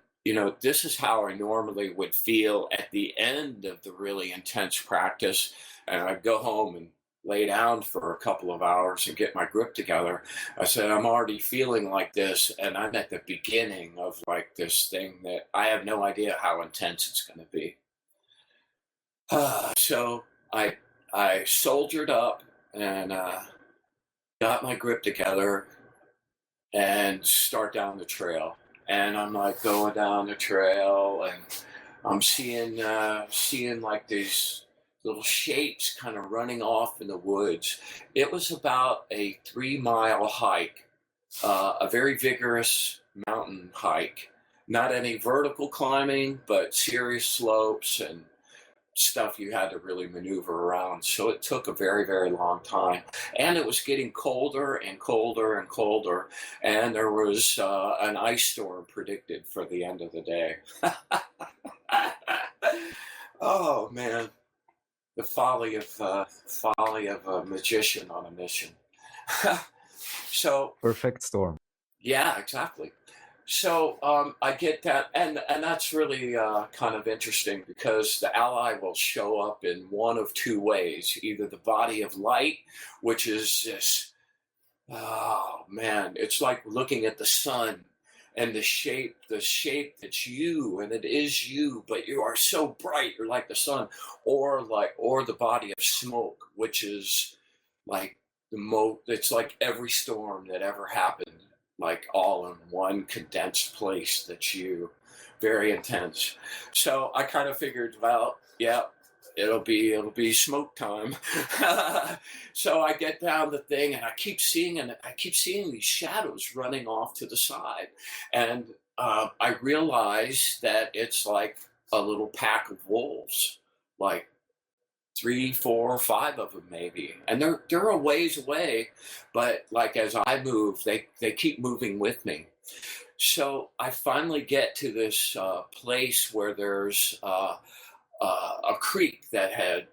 Speaker 3: this is how I normally would feel at the end of the really intense practice. And I'd go home and lay down for a couple of hours and get my grip together. I said, I'm already feeling like this, and I'm at the beginning of like this thing that I have no idea how intense it's going to be. So I soldiered up and got my grip together and start down the trail. And I'm like going down the trail, and I'm seeing like these little shapes kind of running off in the woods. It was about a 3-mile hike, a very vigorous mountain hike. Not any vertical climbing, but serious slopes and stuff you had to really maneuver around. So it took a very, very long time. And it was getting colder and colder and colder. And there was an ice storm predicted for the end of the day. Oh, man. The folly of a magician on a mission. So
Speaker 2: Perfect storm.
Speaker 3: yeah, exactly. So I get that, and that's really kind of interesting, because the ally will show up in one of two ways: either the body of light, which is this, oh man, it's like looking at the sun, and the shape that's you, and it is you, but you are so bright, you're like the sun, or the body of smoke, which is like it's like every storm that ever happened, like all in one condensed place. That's you. Very intense. So I kind of figured, well, yeah, it'll be smoke time. So I get down the thing, and I keep seeing these shadows running off to the side, and I realize that it's like a little pack of wolves, like 3, 4, 5 of them maybe, and they're a ways away, but like as I move, they keep moving with me. So I finally get to this place where there's a creek that had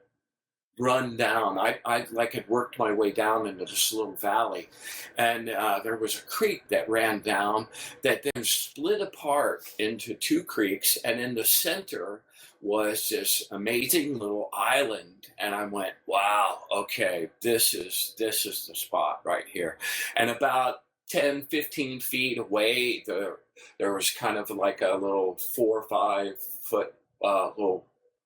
Speaker 3: run down. I like had worked my way down into this little valley, and there was a creek that ran down that then split apart into 2 creeks, and in the center was this amazing little island. And I went, wow, okay, this is the spot right here. And about 10, 15 feet away, there was kind of like a little 4 or 5 foot little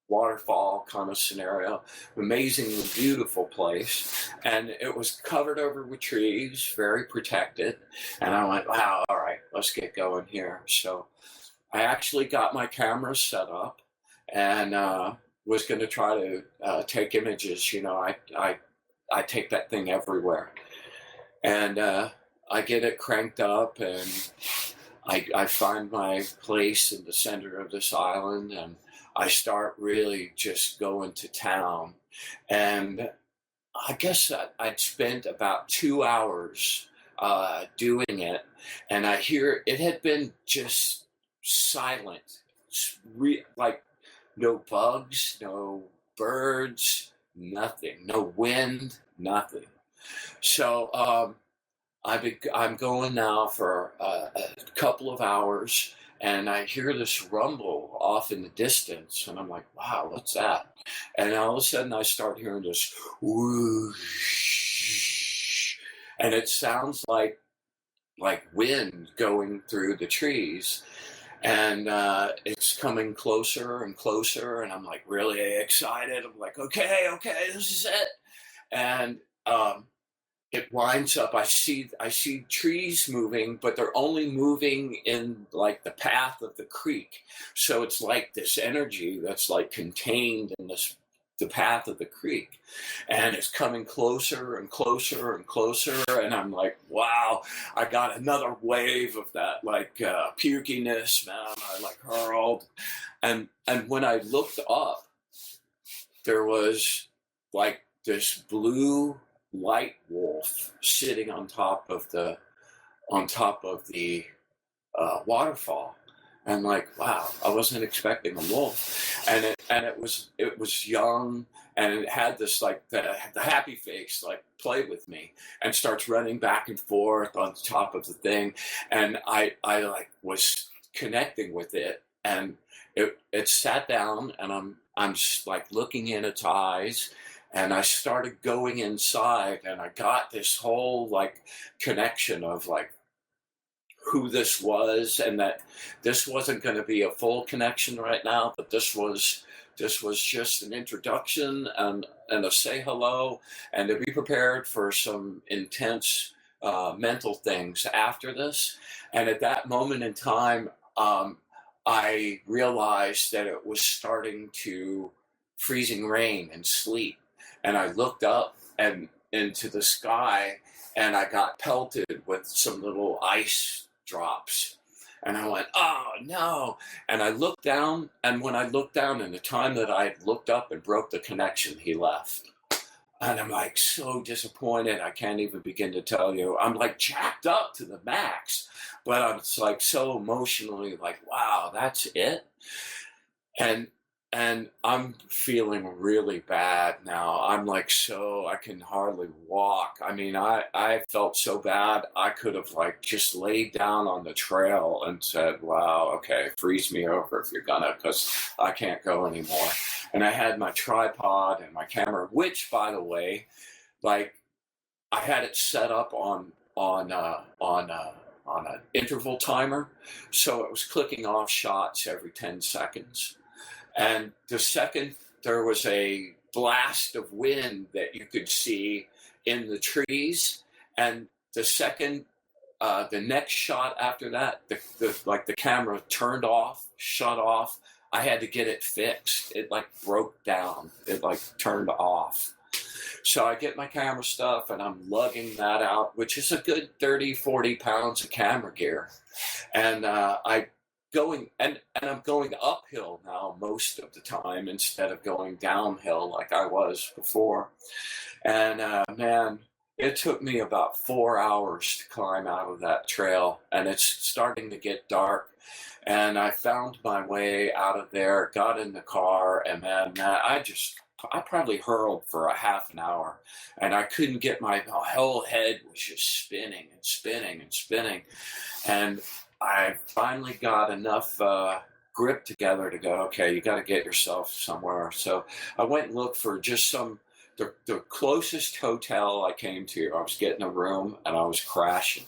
Speaker 3: waterfall kind of scenario, amazingly beautiful place, and it was covered over with trees, very protected. And I went, wow, all right, let's get going here. So I actually got my camera set up and was going to try to take images. You know, I take that thing everywhere, and I get it cranked up, and I find my place in the center of this island, and I start really just going to town. And I guess I'd spent about 2 hours doing it, and I hear it had been just silent, like no bugs, no birds, nothing, no wind, nothing. So I'm going now for a couple of hours, and I hear this rumble off in the distance, and I'm like, wow, what's that? And all of a sudden I start hearing this whoosh, and it sounds like wind going through the trees. And it's coming closer and closer, and I'm like really excited. I'm like, okay, this is it. And it winds up, I see trees moving, but they're only moving in like the path of the creek. So it's like this energy that's like contained in the path of the creek, and it's coming closer and closer and closer. And I'm like, wow, I got another wave of that like pukiness, man. I like hurled, and when I looked up, there was like this blue light wolf sitting on top of the waterfall. And like, wow, I wasn't expecting a wolf. And it was young, and it had this like the happy face, like play with me, and starts running back and forth on top of the thing. And I like was connecting with it, and it sat down, and I'm just like looking in its eyes. And I started going inside, and I got this whole like connection of like who this was, and that this wasn't going to be a full connection right now, but this was just an introduction and a say hello, and to be prepared for some intense mental things after this. And at that moment in time, I realized that it was starting to freezing rain and sleet. And I looked up and into the sky, and I got pelted with some little ice drops. And I went, oh no. And I looked down, and when I looked down, in the time that I looked up and broke the connection, he left. And I'm like so disappointed. I can't even begin to tell you. I'm like jacked up to the max, but I'm like so emotionally like, wow, that's it. And I'm feeling really bad now. I'm like, so I can hardly walk. I mean, I felt so bad. I could have like just laid down on the trail and said, wow, okay, freeze me over if you're gonna, because I can't go anymore. And I had my tripod and my camera, which, by the way, like I had it set up on an interval timer, so it was clicking off shots every 10 seconds. And the second there was a blast of wind that you could see in the trees, and the second, the next shot after that, the camera turned off, shut off. I had to get it fixed. It like broke down. It like turned off. So I get my camera stuff, and I'm lugging that out, which is a good 30, 40 pounds of camera gear. And I going, and I'm going uphill now most of the time instead of going downhill like I was before. And man, it took me about 4 hours to climb out of that trail, and it's starting to get dark. And I found my way out of there, got in the car, and man, I probably hurled for a half an hour, and I couldn't get my whole head was just spinning and spinning and spinning. And I finally got enough grip together to go, okay, you got to get yourself somewhere. So I went and looked for just the closest hotel I came to. I was getting a room and I was crashing.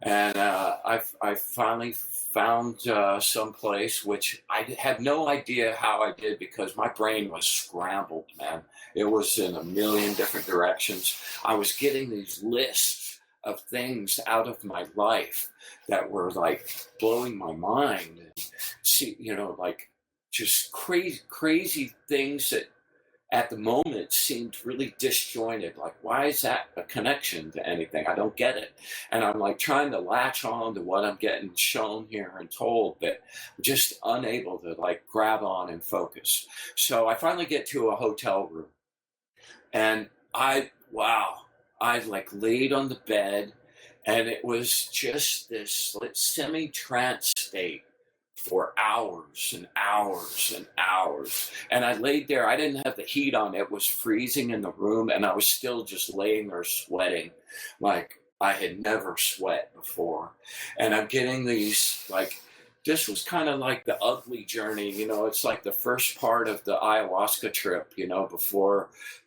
Speaker 3: And I finally found some place, which I had no idea how I did because my brain was scrambled, man. It was in a million different directions. I was getting these lists of things out of my life that were like blowing my mind. See, like just crazy things that at the moment seemed really disjointed. Like, why is that a connection to anything? I don't get it. And I'm like trying to latch on to what I'm getting shown here and told, but I'm just unable to like grab on and focus. So I finally get to a hotel room, and I like laid on the bed, and it was just this semi-trance state for hours and hours and hours. And I laid there, I didn't have the heat on, it was freezing in the room, and I was still just laying there sweating like I had never sweat before. And I'm getting these, like, this was kind of like the ugly journey, it's like the first part of the ayahuasca trip,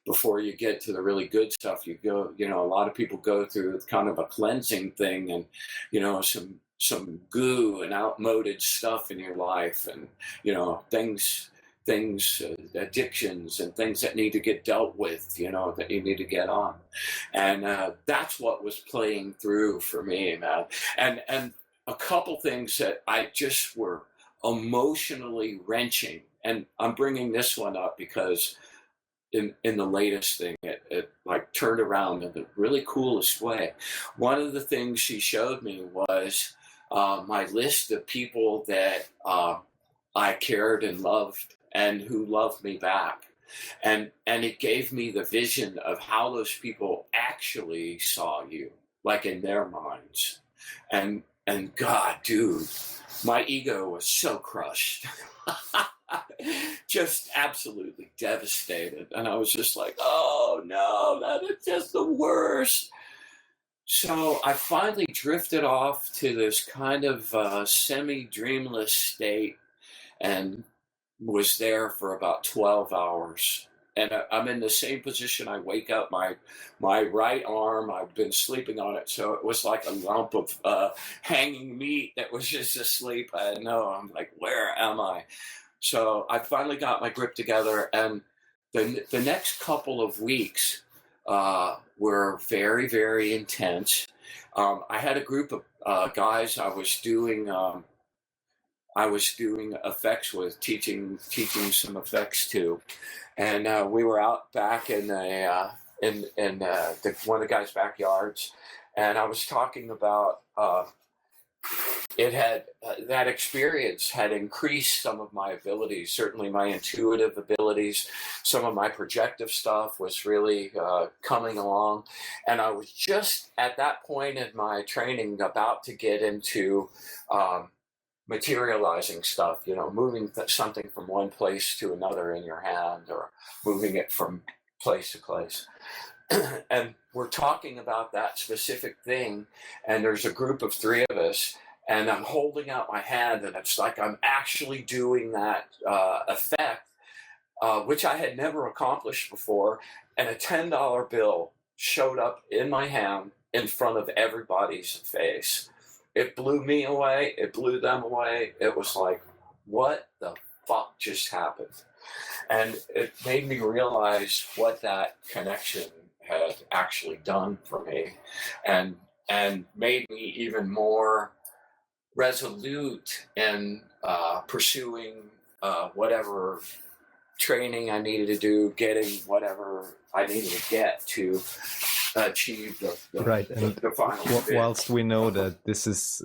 Speaker 3: before you get to the really good stuff. You go, a lot of people go through kind of a cleansing thing, and, some goo and outmoded stuff in your life, and things addictions and things that need to get dealt with, that you need to get on. And that's what was playing through for me, man. And a couple things that I just were emotionally wrenching, and I'm bringing this one up because in the latest thing, it like turned around in the really coolest way. One of the things she showed me was my list of people that I cared and loved and who loved me back. And it gave me the vision of how those people actually saw you, like in their minds. And God, dude, my ego was so crushed. Just absolutely devastated. And I was just like, oh no, that is just the worst. So I finally drifted off to this kind of semi-dreamless state and was there for about 12 hours. And I'm in the same position. I wake up, my right arm, I've been sleeping on it, so it was like a lump of hanging meat that was just asleep. I know, I'm like, where am I? So I finally got my grip together, and the next couple of weeks were very, very intense. I had a group of guys I was doing effects with, teaching some effects to, and we were out back in one of the guys' backyards, and I was talking about that experience had increased some of my abilities, certainly my intuitive abilities. Some of my projective stuff was really coming along. And I was just at that point in my training about to get into materializing stuff, moving something from one place to another in your hand, or moving it from place to place. And we're talking about that specific thing, and there's a group of 3 of us, and I'm holding out my hand, and it's like I'm actually doing that effect, which I had never accomplished before, and a $10 bill showed up in my hand in front of everybody's face. It blew me away, it blew them away. It was like, what the fuck just happened? And it made me realize what that connection had actually done for me, and made me even more resolute in pursuing whatever training I needed to do, getting whatever I needed to get to achieve the
Speaker 2: right. And
Speaker 3: the final
Speaker 2: whilst we know that this is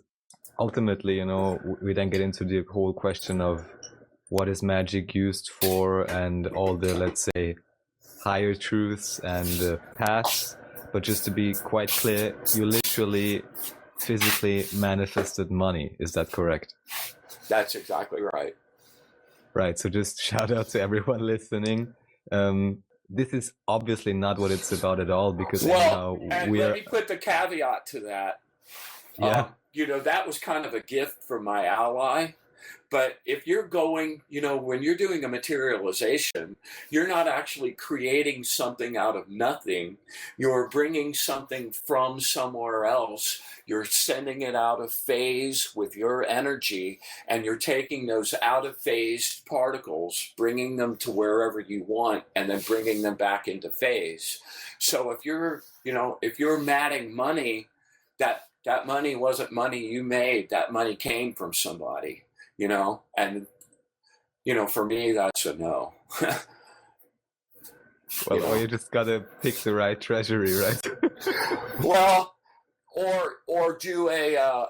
Speaker 2: ultimately, you know, we then get into the whole question of what is magic used for and all the, let's say, higher truths and paths. But just to be quite clear, you literally physically manifested money. Is that correct?
Speaker 3: That's exactly right.
Speaker 2: Right. So just shout out to everyone listening. This is obviously not what it's about at all, because anyhow,
Speaker 3: and let me put the caveat to that.
Speaker 2: Yeah.
Speaker 3: You know, that was kind of a gift from my ally. But if you're going, you know, when you're doing a materialization, you're not actually creating something out of nothing. You're bringing something from somewhere else. You're sending it out of phase with your energy, and you're taking those out of phase particles, bringing them to wherever you want, and then bringing them back into phase. So if you're, you know, if you're matting money, that money wasn't money you made. That money came from somebody. You know, and, you know, for me, that's a no.
Speaker 2: Well, or you just gotta pick the right treasury, right?
Speaker 3: Well, or do a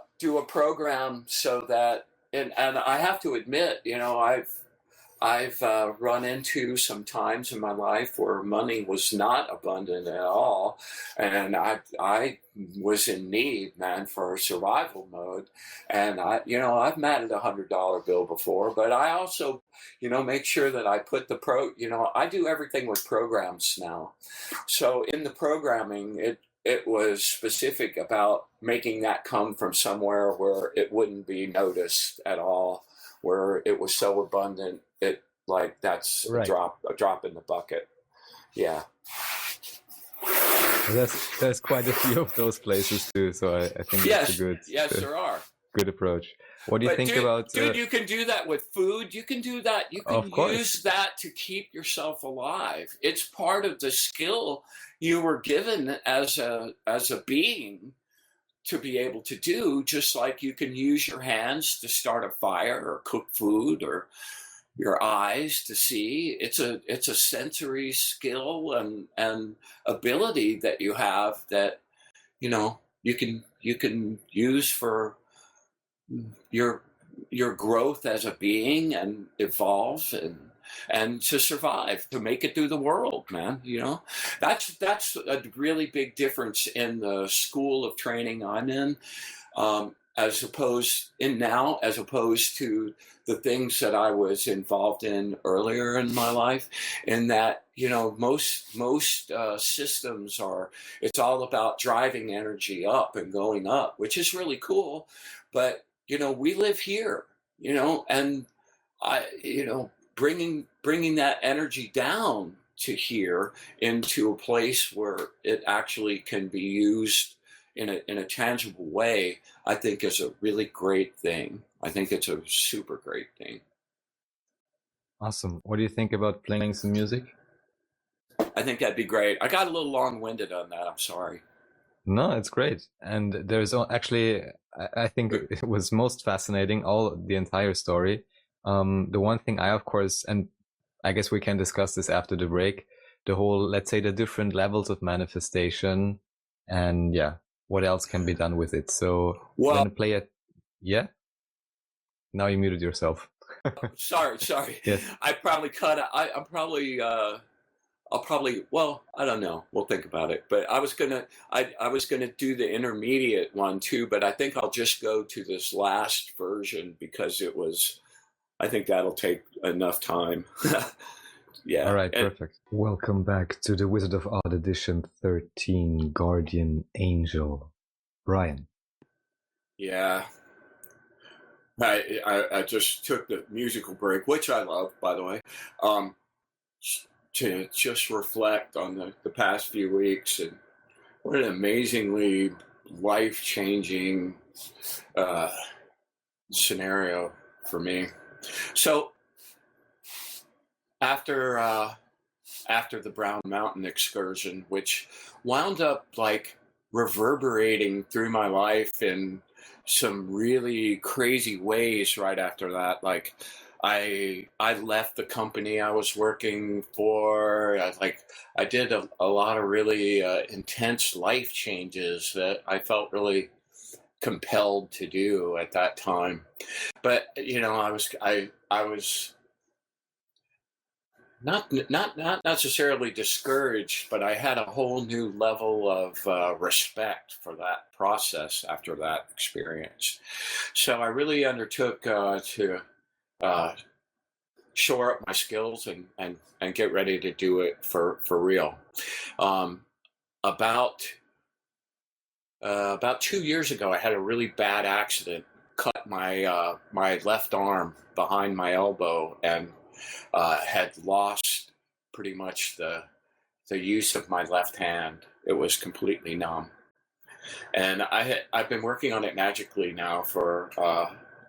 Speaker 3: program so that, and I have to admit, you know, I've run into some times in my life where money was not abundant at all, and I was in need, man, for survival mode. And I've matted $100 bill before, but I also, you know, make sure that I put I do everything with programs now. So in the programming, it was specific about making that come from somewhere where it wouldn't be noticed at all, where it was so abundant, that's
Speaker 2: right.
Speaker 3: a drop in the bucket. Yeah.
Speaker 2: Well, there's quite a few of those places too, so I think that's a good.
Speaker 3: Yes, there are.
Speaker 2: Good approach. What do you think about?
Speaker 3: Dude, you can do that with food. You can do that. You can use that to keep yourself alive. It's part of the skill you were given as a being to be able to do. Just like you can use your hands to start a fire or cook food, or your eyes to see. It's a sensory skill and ability that you have that, you know, you can use for your growth as a being and evolve and to survive, to make it through the world, man. You know, that's a really big difference in the school of training I'm in, as opposed to the things that I was involved in earlier in my life. In that, you know, most systems it's all about driving energy up and going up, which is really cool. But, you know, we live here, you know, and bringing that energy down to here into a place where it actually can be used in a tangible way, I think is a really great thing. I think it's a super great thing.
Speaker 2: Awesome. What do you think about playing some music?
Speaker 3: I think that'd be great. I got a little long-winded on that. I'm sorry.
Speaker 2: No, it's great. And there's actually, I think it was most fascinating, the entire story. The one thing I, of course, and I guess we can discuss this after the break, the whole, let's say, the different levels of manifestation, and yeah, what else can be done with it. So we're going to play it. Yeah? Now you muted yourself.
Speaker 3: Sorry.
Speaker 2: Yes.
Speaker 3: I probably cut it. I'll probably, well, I don't know. We'll think about it. But I was gonna do the intermediate one too, but I think I'll just go to this last version because I think that'll take enough time. Yeah.
Speaker 2: All right, perfect. Welcome back to the Wizard of Oz edition 13, Guardian Angel, Bryan.
Speaker 3: Yeah. I just took the musical break, which I love, by the way, to just reflect on the past few weeks, and what an amazingly life-changing scenario for me. So after the Brown Mountain excursion, which wound up like reverberating through my life in some really crazy ways right after that, like I left the company I was working for. I did a lot of really intense life changes that I felt really compelled to do at that time. But I was not necessarily discouraged, but I had a whole new level of respect for that process after that experience. So I really undertook to shore up my skills and get ready to do it for real. About 2 years ago, I had a really bad accident, cut my my left arm behind my elbow, and had lost pretty much the use of my left hand. It was completely numb, and I've been working on it magically now for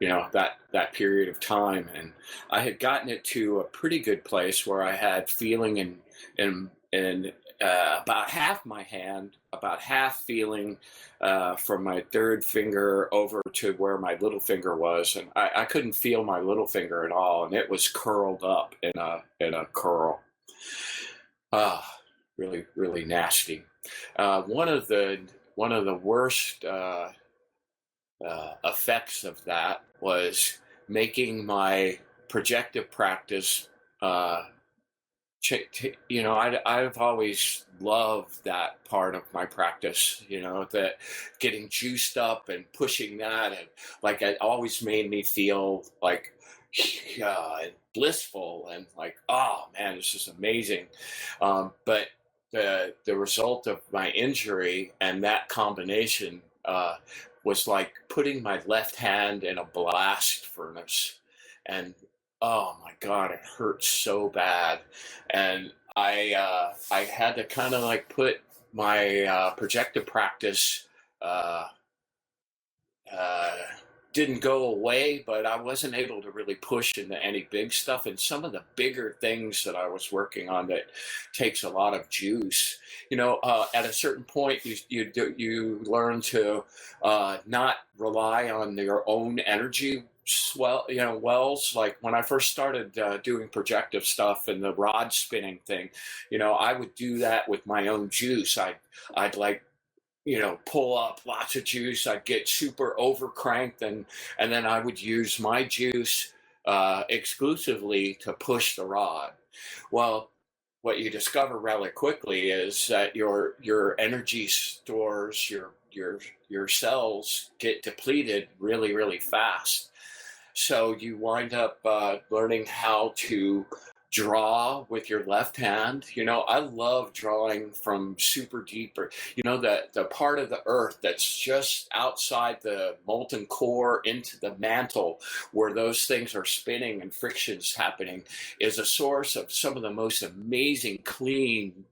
Speaker 3: that period of time, and I had gotten it to a pretty good place where I had feeling in about half my hand, about half feeling from my third finger over to where my little finger was, and I couldn't feel my little finger at all, and it was curled up in a curl. Really, really nasty. One of the worst effects of that was making my projective practice. I've always loved that part of my practice, that getting juiced up and pushing that, and like it always made me feel like blissful and like, oh man, this is amazing. But the result of my injury and that combination was like putting my left hand in a blast furnace, and oh my God, it hurt so bad. And I had to kind of like put my projective practice didn't go away, but I wasn't able to really push into any big stuff. And some of the bigger things that I was working on that takes a lot of juice, at a certain point, you learn to not rely on your own energy wells. Like when I first started doing projective stuff and the rod spinning thing, I would do that with my own juice. I'd like pull up lots of juice. I'd get super overcranked, and then I would use my juice exclusively to push the rod. Well, what you discover rather quickly is that your energy stores, your cells get depleted really, really fast. So you wind up learning how to draw with your left hand. I love drawing from super deep, or the part of the earth that's just outside the molten core into the mantle, where those things are spinning and frictions happening, is a source of some of the most amazing, clean,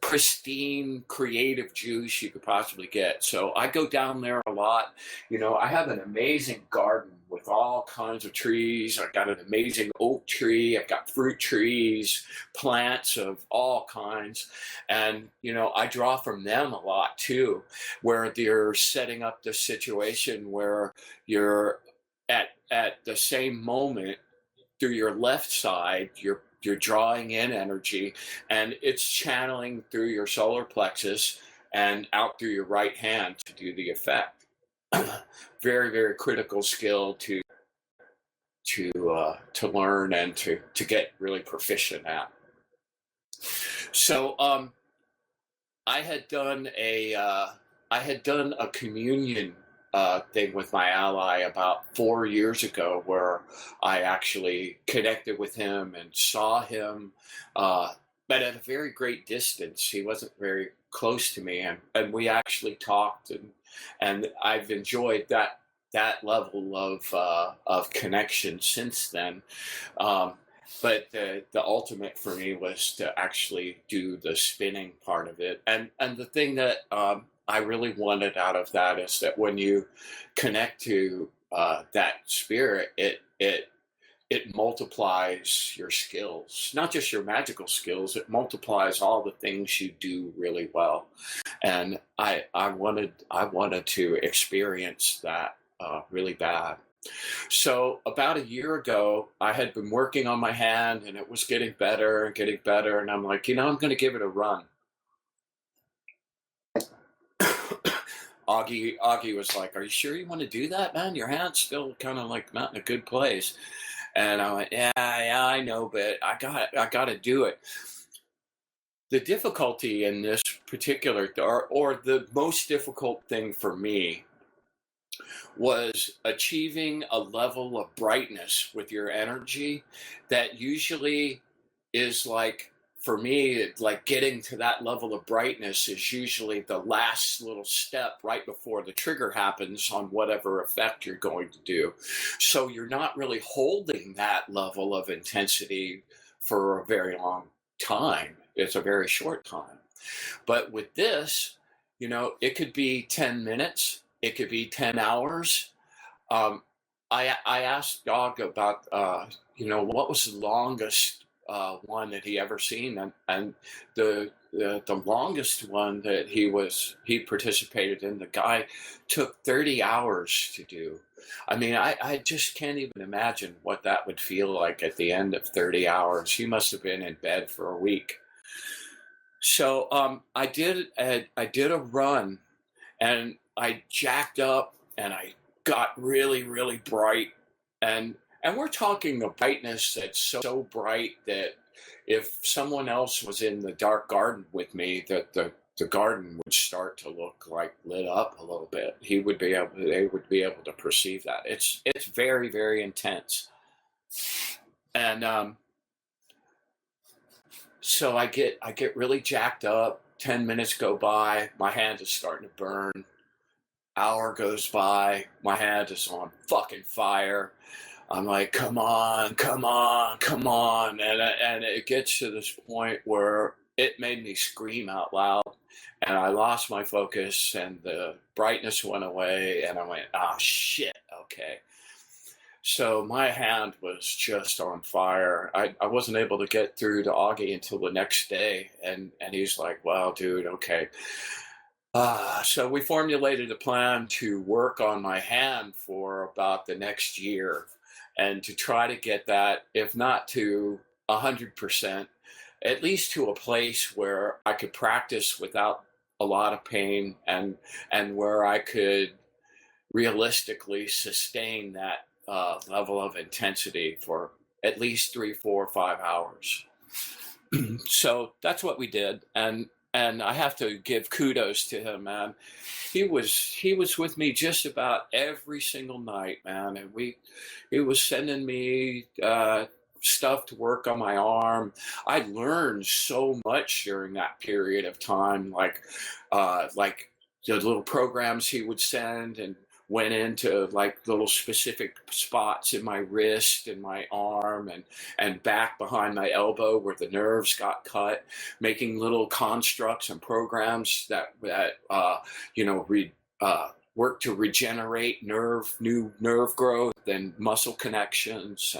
Speaker 3: pristine, creative juice you could possibly get. So I go down there a lot. I have an amazing garden with all kinds of trees. I've got an amazing oak tree. I've got fruit trees, plants of all kinds. And, I draw from them a lot too, where they're setting up the situation where you're at the same moment through your left side, you're drawing in energy, and it's channeling through your solar plexus and out through your right hand to do the effect. Very, very critical skill to learn and to get really proficient at. So I had done a communion thing with my ally about 4 years ago, where I actually connected with him and saw him, but at a very great distance. He wasn't very close to me, and we actually talked, and I've enjoyed that level of connection since then. But the ultimate for me was to actually do the spinning part of it, and the thing that I really wanted out of that is that when you connect to that spirit, it multiplies your skills, not just your magical skills. It multiplies all the things you do really well, and I wanted to experience that really bad. So about a year ago, I had been working on my hand, and it was getting better and getting better, and I'm like, I'm going to give it a run. Augie was like, "Are you sure you want to do that, man? Your hand's still kind of like not in a good place." And I went, "Yeah, I know, but I got to do it." The difficulty in this particular, or the most difficult thing for me, was achieving a level of brightness with your energy that usually is like, for me, it's like getting to that level of brightness is usually the last little step right before the trigger happens on whatever effect you're going to do. So you're not really holding that level of intensity for a very long time. It's a very short time. But with this, it could be 10 minutes, it could be 10 hours. I asked Dog about, what was the longest one that he ever seen, and the longest one that he participated in, the guy took 30 hours to do. I mean, I just can't even imagine what that would feel like at the end of 30 hours. He must have been in bed for a week. So I did a run, and I jacked up, and I got really, really bright, and we're talking a brightness that's so bright that if someone else was in the dark garden with me, that the garden would start to look like lit up a little bit. They would be able to perceive that. It's very, very intense. And so I get really jacked up. 10 minutes go by, my hand is starting to burn. Hour goes by, my hand is on fucking fire. I'm like, come on. And it gets to this point where it made me scream out loud, and I lost my focus, and the brightness went away, and I went, oh shit, okay. So my hand was just on fire. I wasn't able to get through to Augie until the next day, and he's like, wow, dude, okay. So we formulated a plan to work on my hand for about the next year, and to try to get that, if not to 100%, at least to a place where I could practice without a lot of pain, and where I could realistically sustain that level of intensity for at least 3, 4, 5 hours. So that's what we did, and I have to give kudos to him, man. He was with me just about every single night, man, and he was sending me stuff to work on my arm. I learned so much during that period of time, like the little programs he would send, and went into like little specific spots in my wrist and my arm, and back behind my elbow where the nerves got cut, making little constructs and programs that work to regenerate new nerve growth and muscle connections,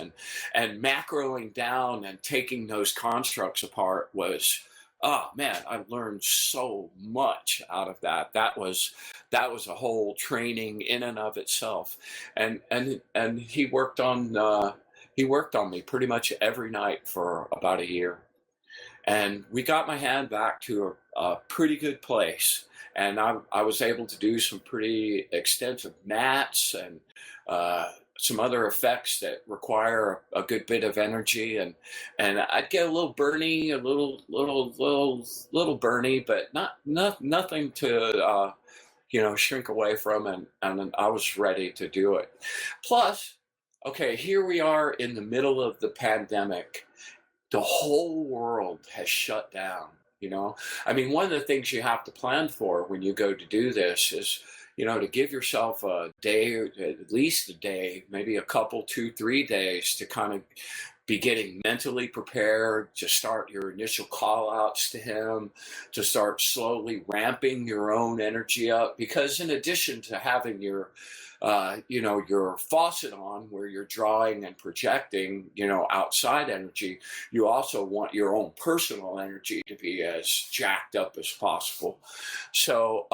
Speaker 3: and macroing down and taking those constructs apart was, oh man, I learned so much out of that. That was a whole training in and of itself. And he worked on me pretty much every night for about a year. And we got my hand back to a pretty good place. And I was able to do some pretty extensive mats and some other effects that require a good bit of energy, and I'd get a little burny, a little burny, but nothing to shrink away from, and I was ready to do it. Plus, okay, here we are in the middle of the pandemic. The whole world has shut down. I mean, one of the things you have to plan for when you go to do this is, to give yourself a day, or at least a day, maybe a couple, 2, 3 days, to kind of be getting mentally prepared to start your initial call outs to him, to start slowly ramping your own energy up. Because in addition to having your faucet on where you're drawing and projecting, outside energy, you also want your own personal energy to be as jacked up as possible. So,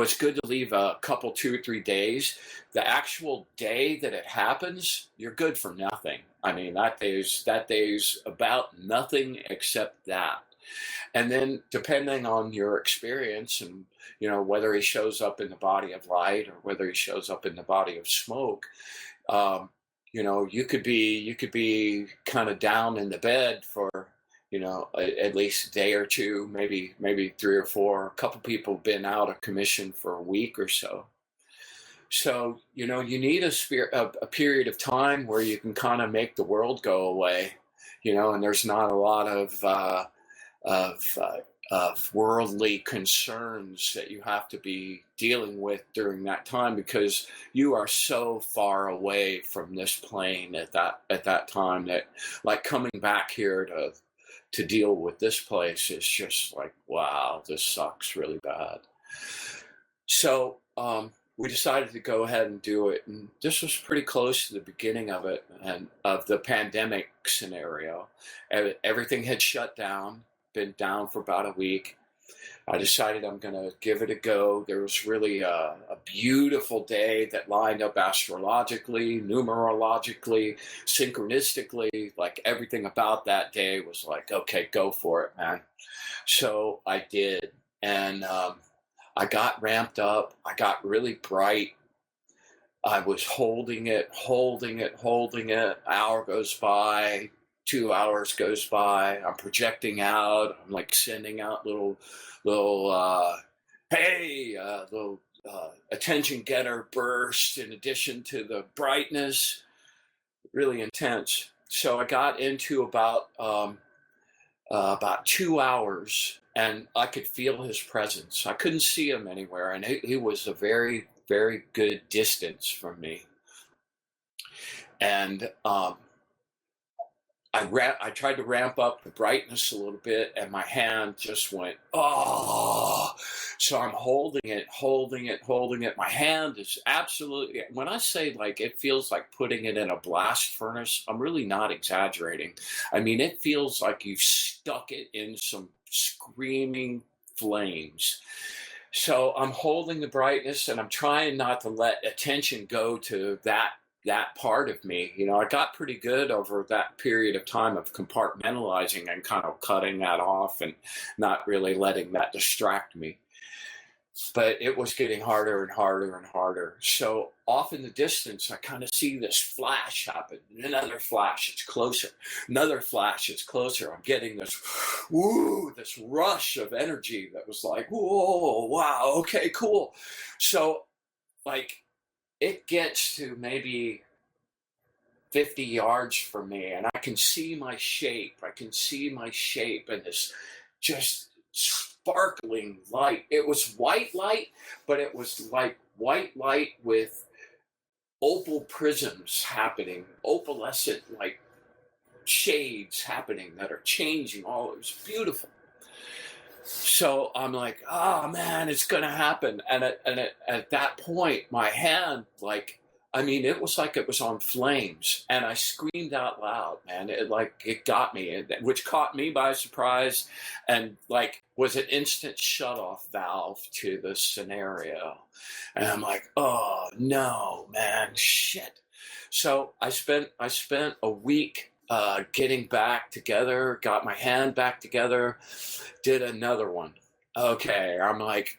Speaker 3: it's good to leave a couple, 2 or 3 days. The actual day that it happens, you're good for nothing. I mean, that day's about nothing except that. And then depending on your experience and, whether he shows up in the body of light or whether he shows up in the body of smoke, you could be kind of down in the bed for, at least a day or two, maybe 3 or 4. A couple people have been out of commission for a week or so. So, you need a period of time where you can kind of make the world go away, and there's not a lot of worldly concerns that you have to be dealing with during that time, because you are so far away from this plane at that time that, like, coming back here to deal with this place is just like, wow, this sucks really bad. So we decided to go ahead and do it, and this was pretty close to the beginning of it and of the pandemic scenario. Everything had shut down, been down for about a week. I decided I'm going to give it a go. There was really a beautiful day that lined up astrologically, numerologically, synchronistically. Like, everything about that day was like, okay, go for it, man. So I did. And I got ramped up. I got really bright. I was holding it. An hour goes by. 2 hours goes by. I'm projecting out. I'm like sending out little attention getter bursts in addition to the brightness. Really intense. So I got into about 2 hours, and I could feel his presence. I couldn't see him anywhere, and he was a very, very good distance from me. And I tried to ramp up the brightness a little bit, and my hand just went, oh. So I'm holding it. My hand is absolutely, when I say like it feels like putting it in a blast furnace, I'm really not exaggerating. I mean, it feels like you've stuck it in some screaming flames. So I'm holding the brightness, and I'm trying not to let attention go to that part of me. I got pretty good over that period of time of compartmentalizing and kind of cutting that off and not really letting that distract me. But it was getting harder and harder and harder. So off in the distance, I kind of see this flash happen. Another flash, it's closer. Another flash, it's closer. I'm getting this rush of energy that was like, whoa, wow, okay, cool. So, like, it gets to maybe 50 yards from me, and I can see my shape. And this just sparkling light. It was white light, but it was like white light with opal prisms happening, opalescent like shades happening that are changing all. It was beautiful. So I'm like, oh man, it's gonna happen. And at that point, my hand, like, I mean, it was like it was on flames, and I screamed out loud, man. It got me, which caught me by surprise, and like was an instant shut-off valve to the scenario. And I'm like, oh no, man, shit. So I spent a week getting back together, got my hand back together, did another one. Okay, I'm like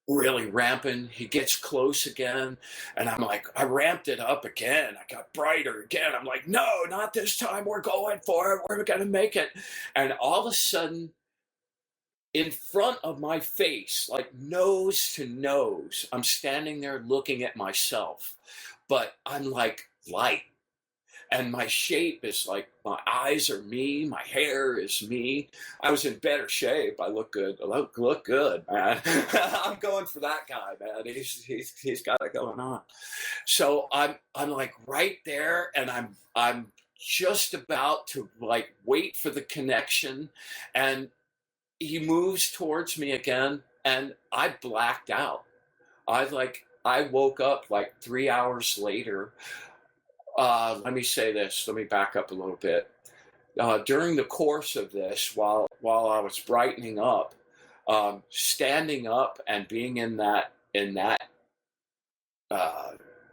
Speaker 3: really ramping. He gets close again, and I'm like, I ramped it up again. I got brighter again. I'm like, no, not this time. We're going for it. We're gonna make it. And all of a sudden, in front of my face, like nose to nose, I'm standing there looking at myself, but I'm like light. And my shape is like, my eyes are me, my hair is me. I was in better shape. I look good. I look good, man. I'm going for that guy, man. He's got it going on. So I'm like right there, and I'm just about to like wait for the connection, and he moves towards me again, and I blacked out. I woke up like 3 hours later. Let me say this. Let me back up a little bit. During the course of this, while I was brightening up, standing up and being in that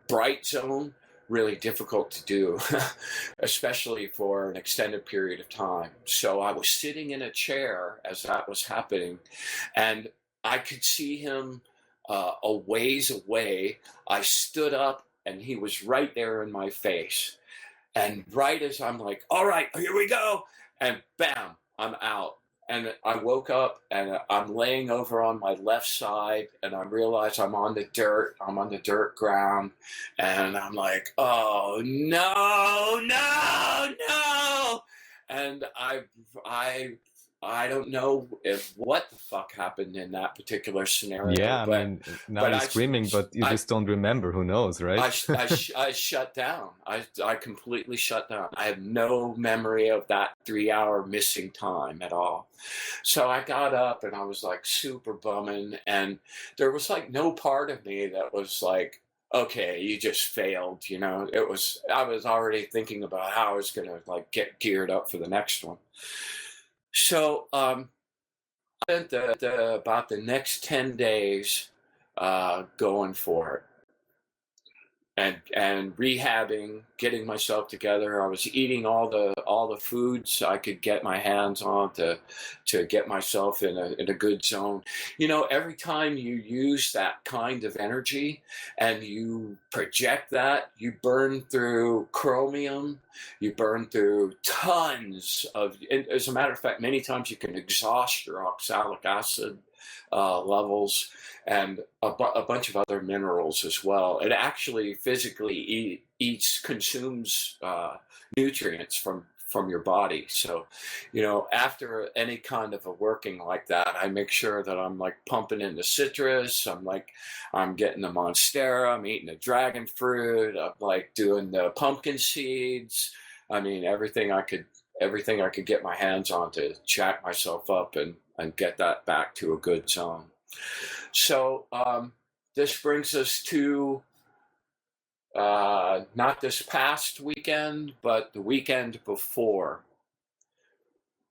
Speaker 3: bright zone really difficult to do, especially for an extended period of time. So I was sitting in a chair as that was happening, and I could see him a ways away. I stood up, and he was right there in my face. And right as I'm like, all right, here we go, and bam, I'm out. And I woke up and I'm laying over on my left side, and I realize I'm on the dirt. I'm on the dirt ground, and I'm like, oh no, no, no! And I don't know what the fuck happened in that particular scenario.
Speaker 2: Yeah,
Speaker 3: but,
Speaker 2: I mean, now you're screaming, but you just don't remember. Who knows, right?
Speaker 3: I shut down. I completely shut down. I have no memory of that 3-hour missing time at all. So I got up and I was like super bumming, and there was like no part of me that was like, okay, you just failed. You know, I was already thinking about how I was going to like get geared up for the next one. So I spent about the next 10 days going for it and rehabbing, getting myself together. I was eating all the foods I could get my hands on to get myself in a good zone. You know, every time you use that kind of energy and you project that, you burn through chromium, you burn through tons of, as a matter of fact, many times you can exhaust your oxalic acid levels and a bunch of other minerals as well. It actually physically consumes nutrients from your body. So, you know, after any kind of a working like that, I make sure that I'm like pumping in the citrus. I'm getting the monstera. I'm eating the dragon fruit. I'm like doing the pumpkin seeds. I mean, everything I could get my hands on to jack myself up and get that back to a good zone. So this brings us to not this past weekend, but the weekend before.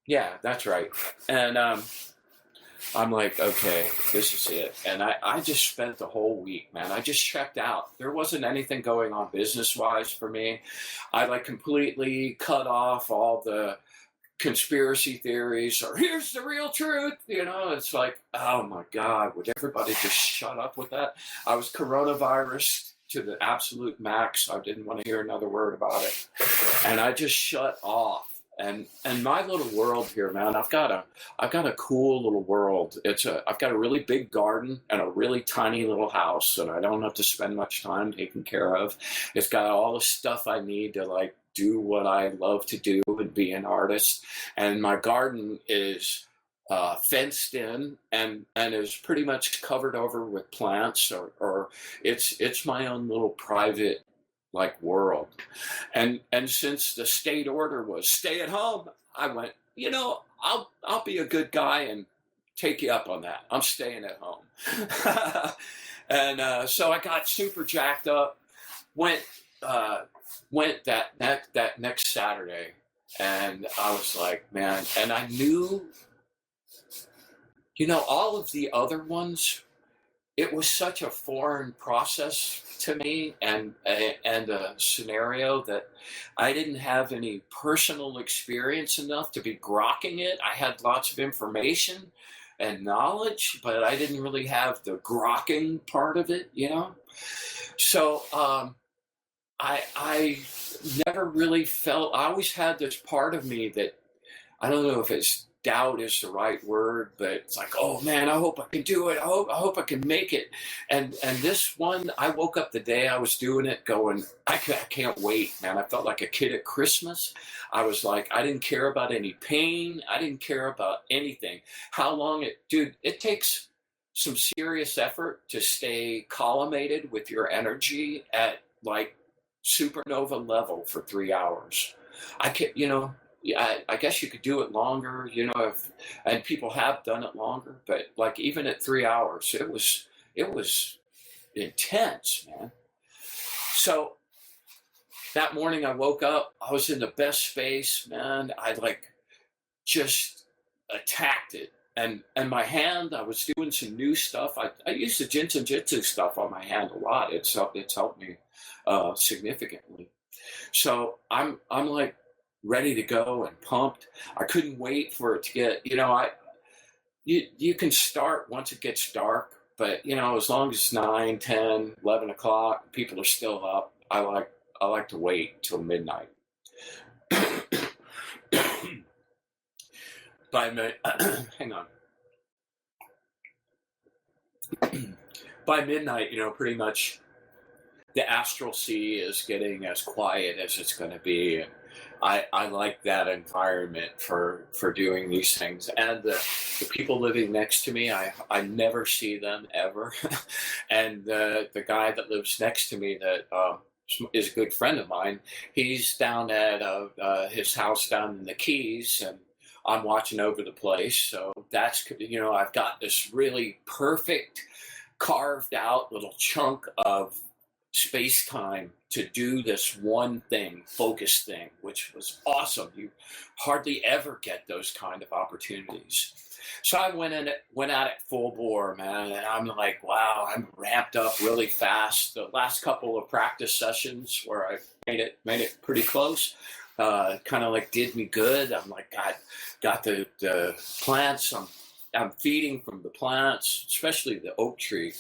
Speaker 3: Yeah, that's right. And I'm like, okay, this is it. And I just spent the whole week, man. I just checked out. There wasn't anything going on business-wise for me. I like completely cut off all the conspiracy theories or here's the real truth. You know, it's like, oh my God, would everybody just shut up with that? I was coronavirus to the absolute max. I didn't want to hear another word about it. And I just shut off. And my little world here, man, I've got a cool little world. I've got a really big garden and a really tiny little house that I don't have to spend much time taking care of. It's got all the stuff I need to like do what I love to do and be an artist. And my garden is fenced in and is pretty much covered over with plants, or it's my own little private like world. And since the state order was stay at home, I went, you know, I'll be a good guy and take you up on that. I'm staying at home. And so I got super jacked up, went that next Saturday, and I was like, man, and I knew, you know, all of the other ones, it was such a foreign process to me and a scenario that I didn't have any personal experience enough to be grokking it. I had lots of information and knowledge, but I didn't really have the grokking part of it, you know? So I never really felt, I always had this part of me that, I don't know if it's doubt is the right word, but it's like, oh man, I hope I can do it. I hope I can make it. And this one, I woke up the day I was doing it going, I can't wait, man. I felt like a kid at Christmas. I was like, I didn't care about any pain. I didn't care about anything. How long it takes some serious effort to stay collimated with your energy at like supernova level for 3 hours. I can't, you know, I guess you could do it longer, you know, and people have done it longer, but like even at 3 hours, it was intense, man. So that morning I woke up, I was in the best space, man. I like just attacked it. And my hand, I was doing some new stuff. I used the Jinsen Jitsu stuff on my hand a lot. It's helped me significantly. So I'm like ready to go and pumped. I couldn't wait for it to get, you can start once it gets dark, but as long as it's 9, 10, 11 o'clock, people are still up. I like to wait till midnight. Hang on. By midnight, pretty much the astral sea is getting as quiet as it's going to be, and I like that environment for doing these things. And the people living next to me, I never see them ever. And the guy that lives next to me that is a good friend of mine, he's down at his house down in the Keys, and I'm watching over the place. So that's, I've got this really perfect carved out little chunk of space-time to do this one thing, focus thing, which was awesome. You hardly ever get those kind of opportunities. So I went at it full bore, man, and I'm like, wow, I'm ramped up really fast. The last couple of practice sessions where I made it pretty close, kind of like did me good. I'm like, got the plants. I'm feeding from the plants, especially the oak tree.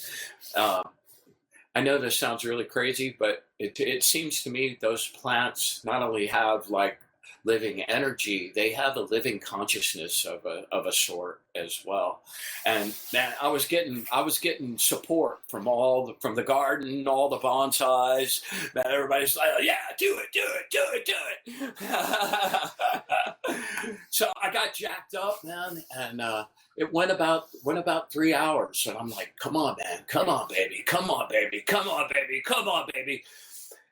Speaker 3: I know this sounds really crazy, but it seems to me those plants not only have like living energy, they have a living consciousness of a sort as well. And man, I was getting support from the garden, all the bonsais. Man, everybody's like, oh, yeah, do it. So I got jacked up, man, and it went about 3 hours, and I'm like, come on, man, come on, baby,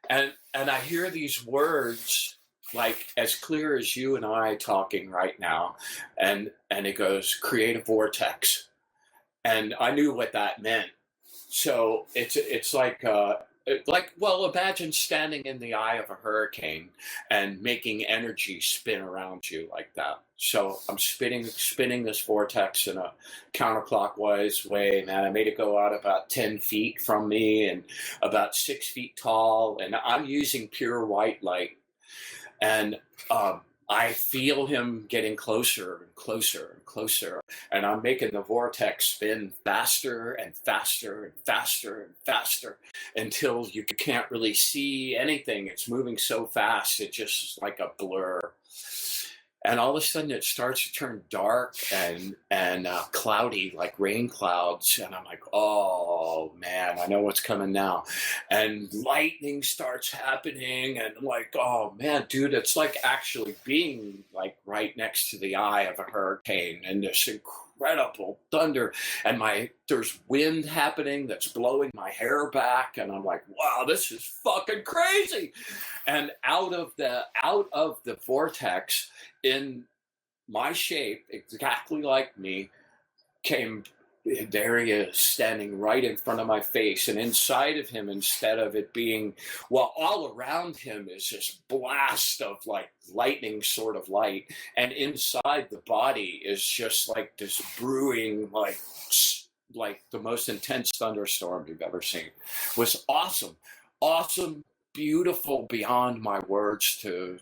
Speaker 3: and I hear these words like as clear as you and I talking right now, and it goes, create a vortex, and I knew what that meant. So it's like well, imagine standing in the eye of a hurricane and making energy spin around you like that. So I'm spinning this vortex in a counterclockwise way, man. I made it go out about 10 feet from me and about 6 feet tall, and I'm using pure white light. And I feel him getting closer and closer and closer, and I'm making the vortex spin faster and faster and faster and faster until you can't really see anything. It's moving so fast, it's just like a blur. And all of a sudden it starts to turn dark and cloudy, like rain clouds. And I'm like, oh man, I know what's coming now. And lightning starts happening, and I'm like, oh man, dude, it's like actually being like right next to the eye of a hurricane, and this incredible thunder, and there's wind happening that's blowing my hair back, and I'm like, wow, this is fucking crazy. And out of the vortex, in my shape, exactly like me, there he is, standing right in front of my face. And inside of him, instead of it being, well, all around him is this blast of like lightning sort of light, and inside the body is just like this brewing, like the most intense thunderstorm you've ever seen. It was awesome, beautiful beyond my words to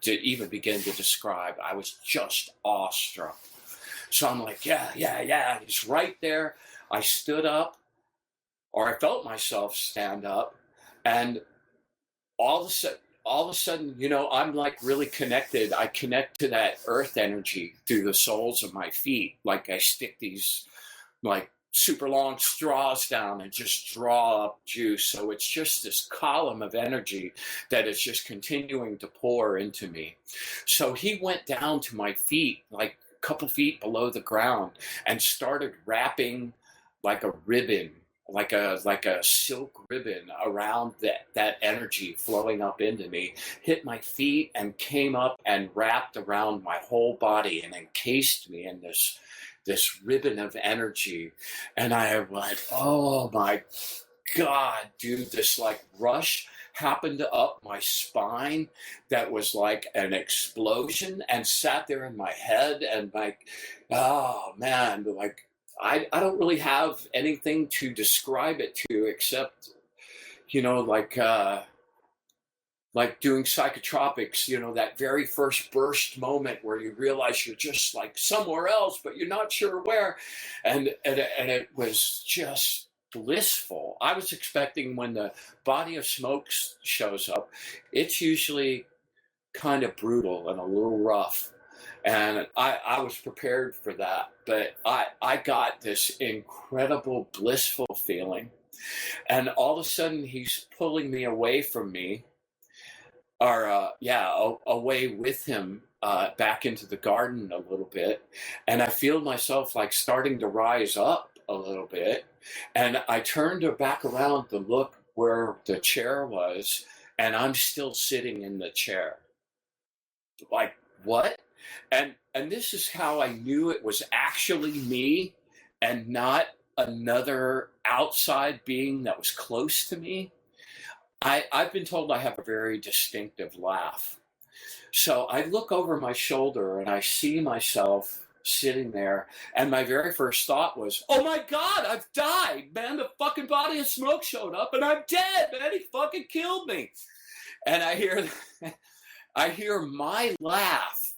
Speaker 3: even begin to describe. I was just awestruck. So I'm like, yeah, he's right there. I stood up, or I felt myself stand up, and all of a sudden, I'm like really connected. I connect to that earth energy through the soles of my feet. Like I stick these like super long straws down and just draw up juice. So it's just this column of energy that is just continuing to pour into me. So he went down to my feet, like a couple feet below the ground, and started wrapping like a ribbon, like a silk ribbon around that energy flowing up into me, hit my feet and came up and wrapped around my whole body and encased me in this ribbon of energy. And I went, oh my God, dude, this like rush happened up my spine that was like an explosion and sat there in my head, and like, oh man, like I don't really have anything to describe it to except, like doing psychotropics, that very first burst moment where you realize you're just like somewhere else, but you're not sure where. And it was just blissful. I was expecting when the body of smoke shows up, it's usually kind of brutal and a little rough. And I was prepared for that, but I got this incredible blissful feeling. And all of a sudden he's pulling me away from me, or away with him, back into the garden a little bit. And I feel myself like starting to rise up a little bit. And I turned back around to look where the chair was, and I'm still sitting in the chair. Like, what? And this is how I knew it was actually me and not another outside being that was close to me. I've been told I have a very distinctive laugh. So I look over my shoulder and I see myself sitting there, and my very first thought was, oh my God, I've died, man. The fucking body of smoke showed up and I'm dead, man. He fucking killed me. And I hear my laugh,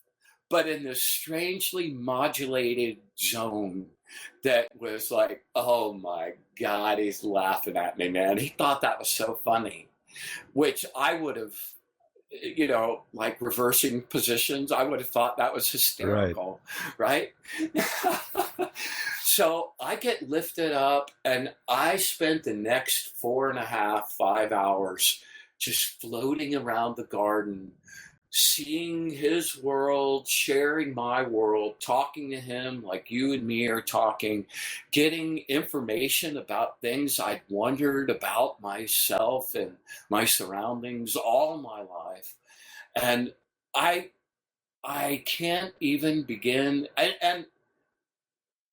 Speaker 3: but in this strangely modulated zone that was like, oh my God, he's laughing at me, man. He thought that was so funny, which I would have, like reversing positions, I would have thought that was hysterical, right? So I get lifted up, and I spent the next 4.5, 5 hours just floating around the garden, seeing his world, sharing my world, talking to him like you and me are talking, getting information about things I'd wondered about myself and my surroundings all my life. And I can't even begin, and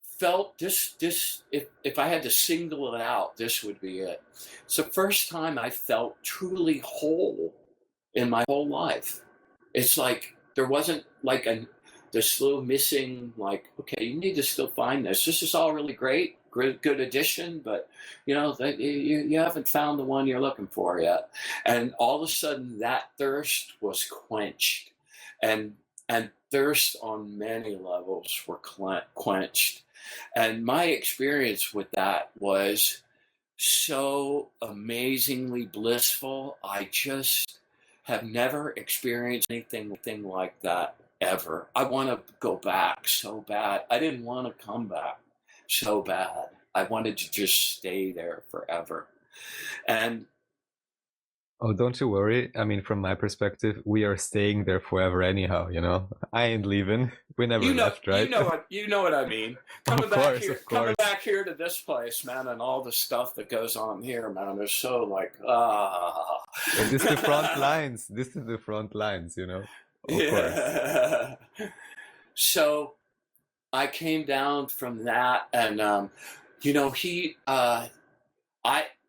Speaker 3: felt this if I had to single it out, this would be it. It's the first time I felt truly whole in my whole life. It's like there wasn't like this little missing, like, okay, you need to still find this. This is all really great, good addition, but you haven't found the one you're looking for yet. And all of a sudden that thirst was quenched, and thirst on many levels were quenched. And my experience with that was so amazingly blissful. I just have never experienced anything like that ever. I want to go back so bad. I didn't want to come back so bad. I wanted to just stay there forever. And
Speaker 2: oh, don't you worry. I mean, from my perspective, we are staying there forever anyhow, I ain't leaving. We never left, right?
Speaker 3: You know what I mean. Coming back here to this place, man, and all the stuff that goes on here, man, is so like,
Speaker 2: And this is the front lines. This is the front lines, Of course.
Speaker 3: So I came down from that, and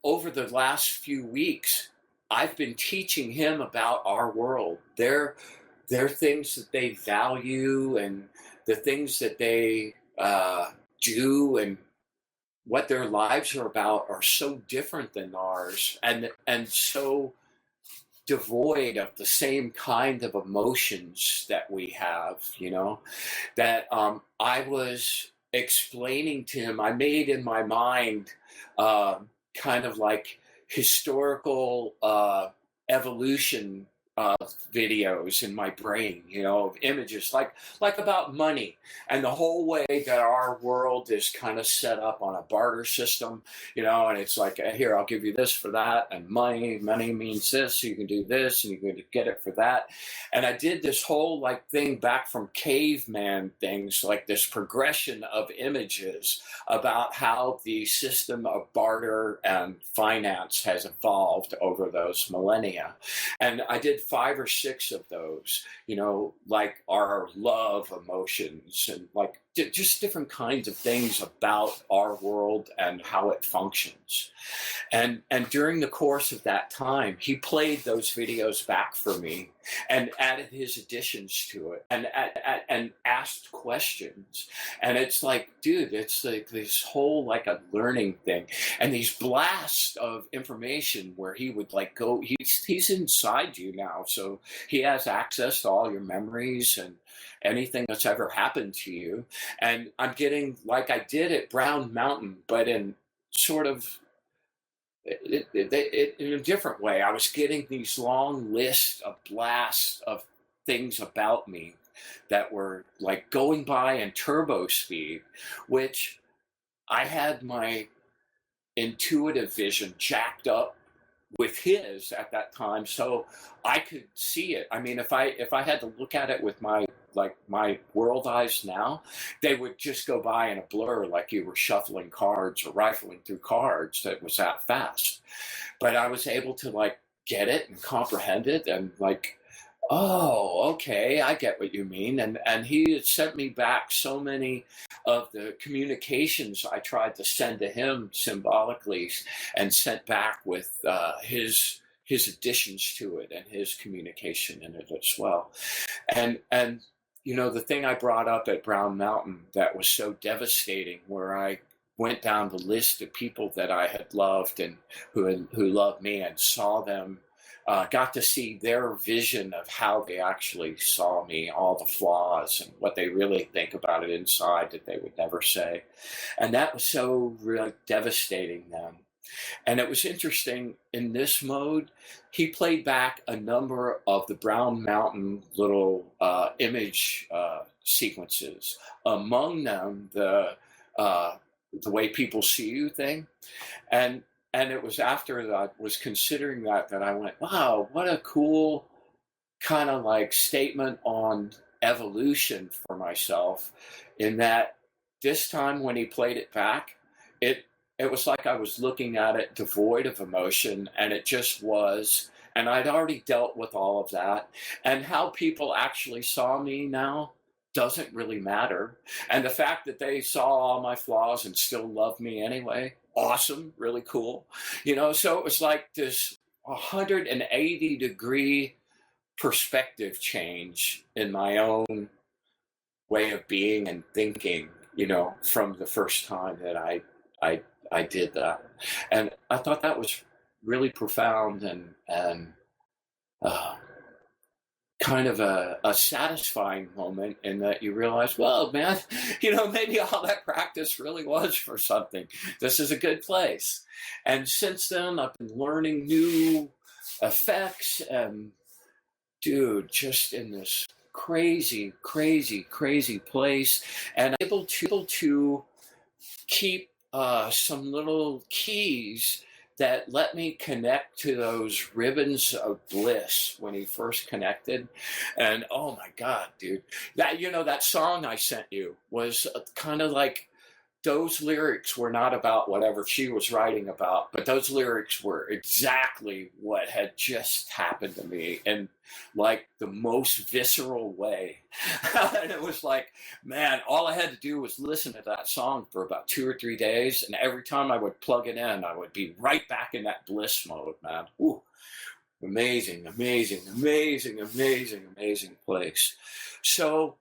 Speaker 3: over the last few weeks, I've been teaching him about our world, their things that they value, and the things that they do, and what their lives are about are so different than ours, and so devoid of the same kind of emotions that we have, that I was explaining to him. I made in my mind kind of like historical evolution videos in my brain, of images like about money, and the whole way that our world is kind of set up on a barter system, and it's like, here, I'll give you this for that, and money means this, so you can do this, and you can get it for that. And I did this whole like thing back from caveman things, like this progression of images about how the system of barter and finance has evolved over those millennia. And I did 5 or 6 of those, like our love emotions, and like just different kinds of things about our world and how it functions. And during the course of that time, he played those videos back for me and added his additions to it and asked questions. And it's like, dude, it's like this whole like a learning thing, and these blasts of information where he would like go, he's inside you now. So he has access to all your memories and anything that's ever happened to you. And I'm getting, like I did at Brown Mountain, but in sort of in a different way. I was getting these long lists of blasts of things about me that were like going by in turbo speed, which I had my intuitive vision jacked up with his at that time, so I could see it. I mean, if I had to look at it with my world eyes now, they would just go by in a blur, like you were shuffling cards or rifling through cards. That was that fast. But I was able to like get it and comprehend it, and like, oh, okay, I get what you mean. And he had sent me back so many of the communications I tried to send to him symbolically, and sent back with his additions to it and his communication in it as well. And you know, the thing I brought up at Brown Mountain that was so devastating, where I went down the list of people that I had loved and who loved me, and saw them, got to see their vision of how they actually saw me, all the flaws and what they really think about it inside that they would never say. And that was so really devastating then. And it was interesting, in this mode, he played back a number of the Brown Mountain little image sequences. Among them, the way people see you thing. And it was after that I was considering that I went, wow, what a cool kind of like statement on evolution for myself, in that this time when he played it back, it was like I was looking at it devoid of emotion, and it just was. And I'd already dealt with all of that. And how people actually saw me now doesn't really matter. And the fact that they saw all my flaws and still love me anyway, awesome, really cool. You know, so it was like this 180-degree perspective change in my own way of being and thinking, you know, from the first time that I did that. And I thought that was really profound and kind of a satisfying moment, in that you realize, well, man, you know, maybe all that practice really was for something. This is a good place. And since then, I've been learning new effects, and dude, just in this crazy place, and able to keep some little keys that let me connect to those ribbons of bliss when he first connected. And oh my God, dude, that, you know, that song I sent you was kind of like, those lyrics were not about whatever she was writing about, but those lyrics were exactly what had just happened to me in like the most visceral way. And it was like, man, all I had to do was listen to that song for about 2 or 3 days. And every time I would plug it in, I would be right back in that bliss mode, man. Ooh, amazing place. So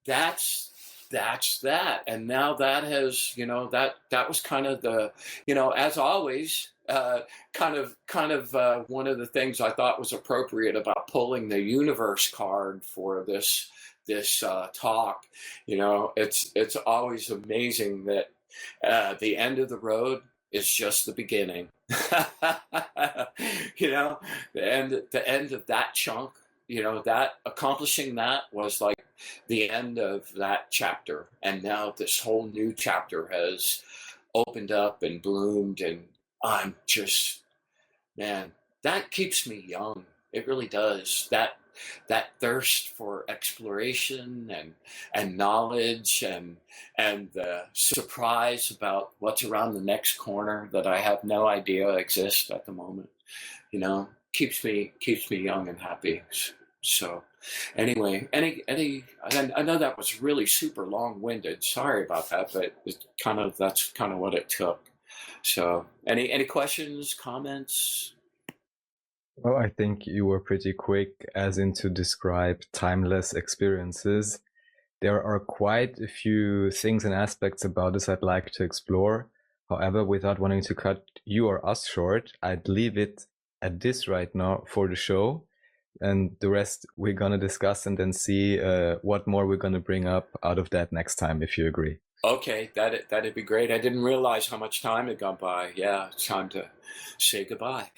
Speaker 3: that's that. And now that has, you know, that was kind of the, you know, as always, kind of one of the things I thought was appropriate about pulling the universe card for this talk. You know, it's always amazing that the end of the road is just the beginning. You know, the end of that chunk, you know, that accomplishing that was like the end of that chapter. And now this whole new chapter has opened up and bloomed, and I'm just, man, that keeps me young. It really does. That thirst for exploration and knowledge and the surprise about what's around the next corner that I have no idea exists at the moment, you know, keeps me young and happy. So anyway, I know that was really super long-winded. Sorry about that, but that's kind of what it took. So any questions, comments?
Speaker 2: Well, I think you were pretty quick as in to describe timeless experiences. There are quite a few things and aspects about this I'd like to explore. However, without wanting to cut you or us short, I'd leave it at this right now for the show. And the rest we're going to discuss and then see what more we're going to bring up out of that next time, if you agree.
Speaker 3: Okay, that'd be great. I didn't realize how much time had gone by. Yeah, it's time to say goodbye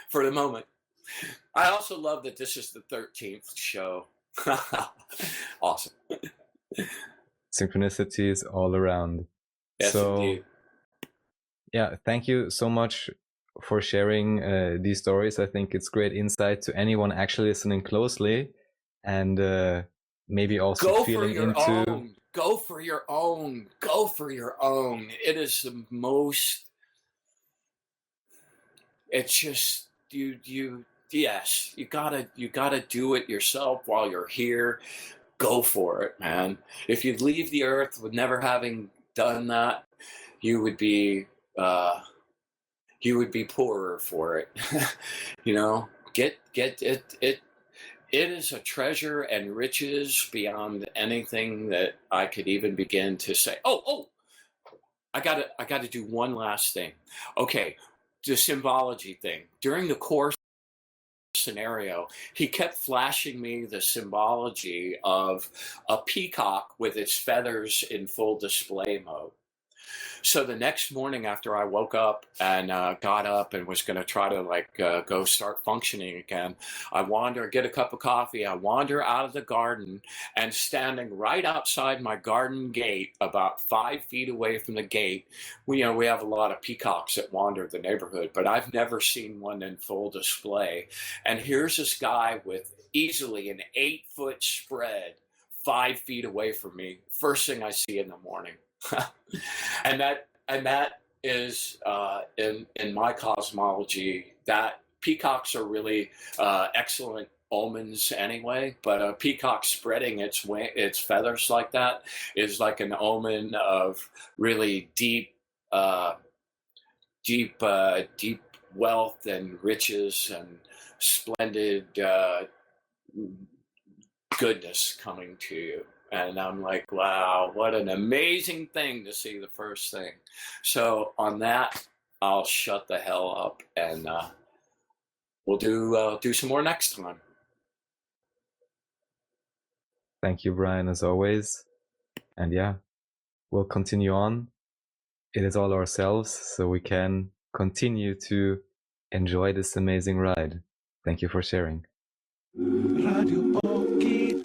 Speaker 3: for the moment. I also love that this is the 13th show. Awesome.
Speaker 2: Synchronicities all around.
Speaker 3: Yes,
Speaker 2: so,
Speaker 3: indeed.
Speaker 2: Yeah, thank you so much for sharing these stories. I think it's great insight to anyone actually listening closely, and maybe also
Speaker 3: Go
Speaker 2: feeling
Speaker 3: for your
Speaker 2: into
Speaker 3: own. Go for your own. Go for your own. It is the most. It's just yes, you gotta do it yourself while you're here. Go for it, man. If you leave the earth with never having done that, you would be poorer for it. You know, get it. It is a treasure and riches beyond anything that I could even begin to say. Oh, I gotta do one last thing. Okay, the symbology thing. During the course scenario, he kept flashing me the symbology of a peacock with its feathers in full display mode. So the next morning after I woke up and got up and was going to try to go start functioning again, I get a cup of coffee, I wander out of the garden, and standing right outside my garden gate, about 5 feet away from the gate, we have a lot of peacocks that wander the neighborhood, but I've never seen one in full display. And here's this guy with easily an 8-foot spread 5 feet away from me, first thing I see in the morning. and that is in my cosmology, that peacocks are really excellent omens anyway, but a peacock spreading its feathers like that is like an omen of really deep wealth and riches and splendid goodness coming to you. And I'm like, wow, what an amazing thing to see the first thing. So on that, I'll shut the hell up, and we'll do some more next time.
Speaker 2: Thank you, Bryan, as always. And yeah, we'll continue on. It is all ourselves, so we can continue to enjoy this amazing ride. Thank you for sharing.
Speaker 1: Radio Okitalk.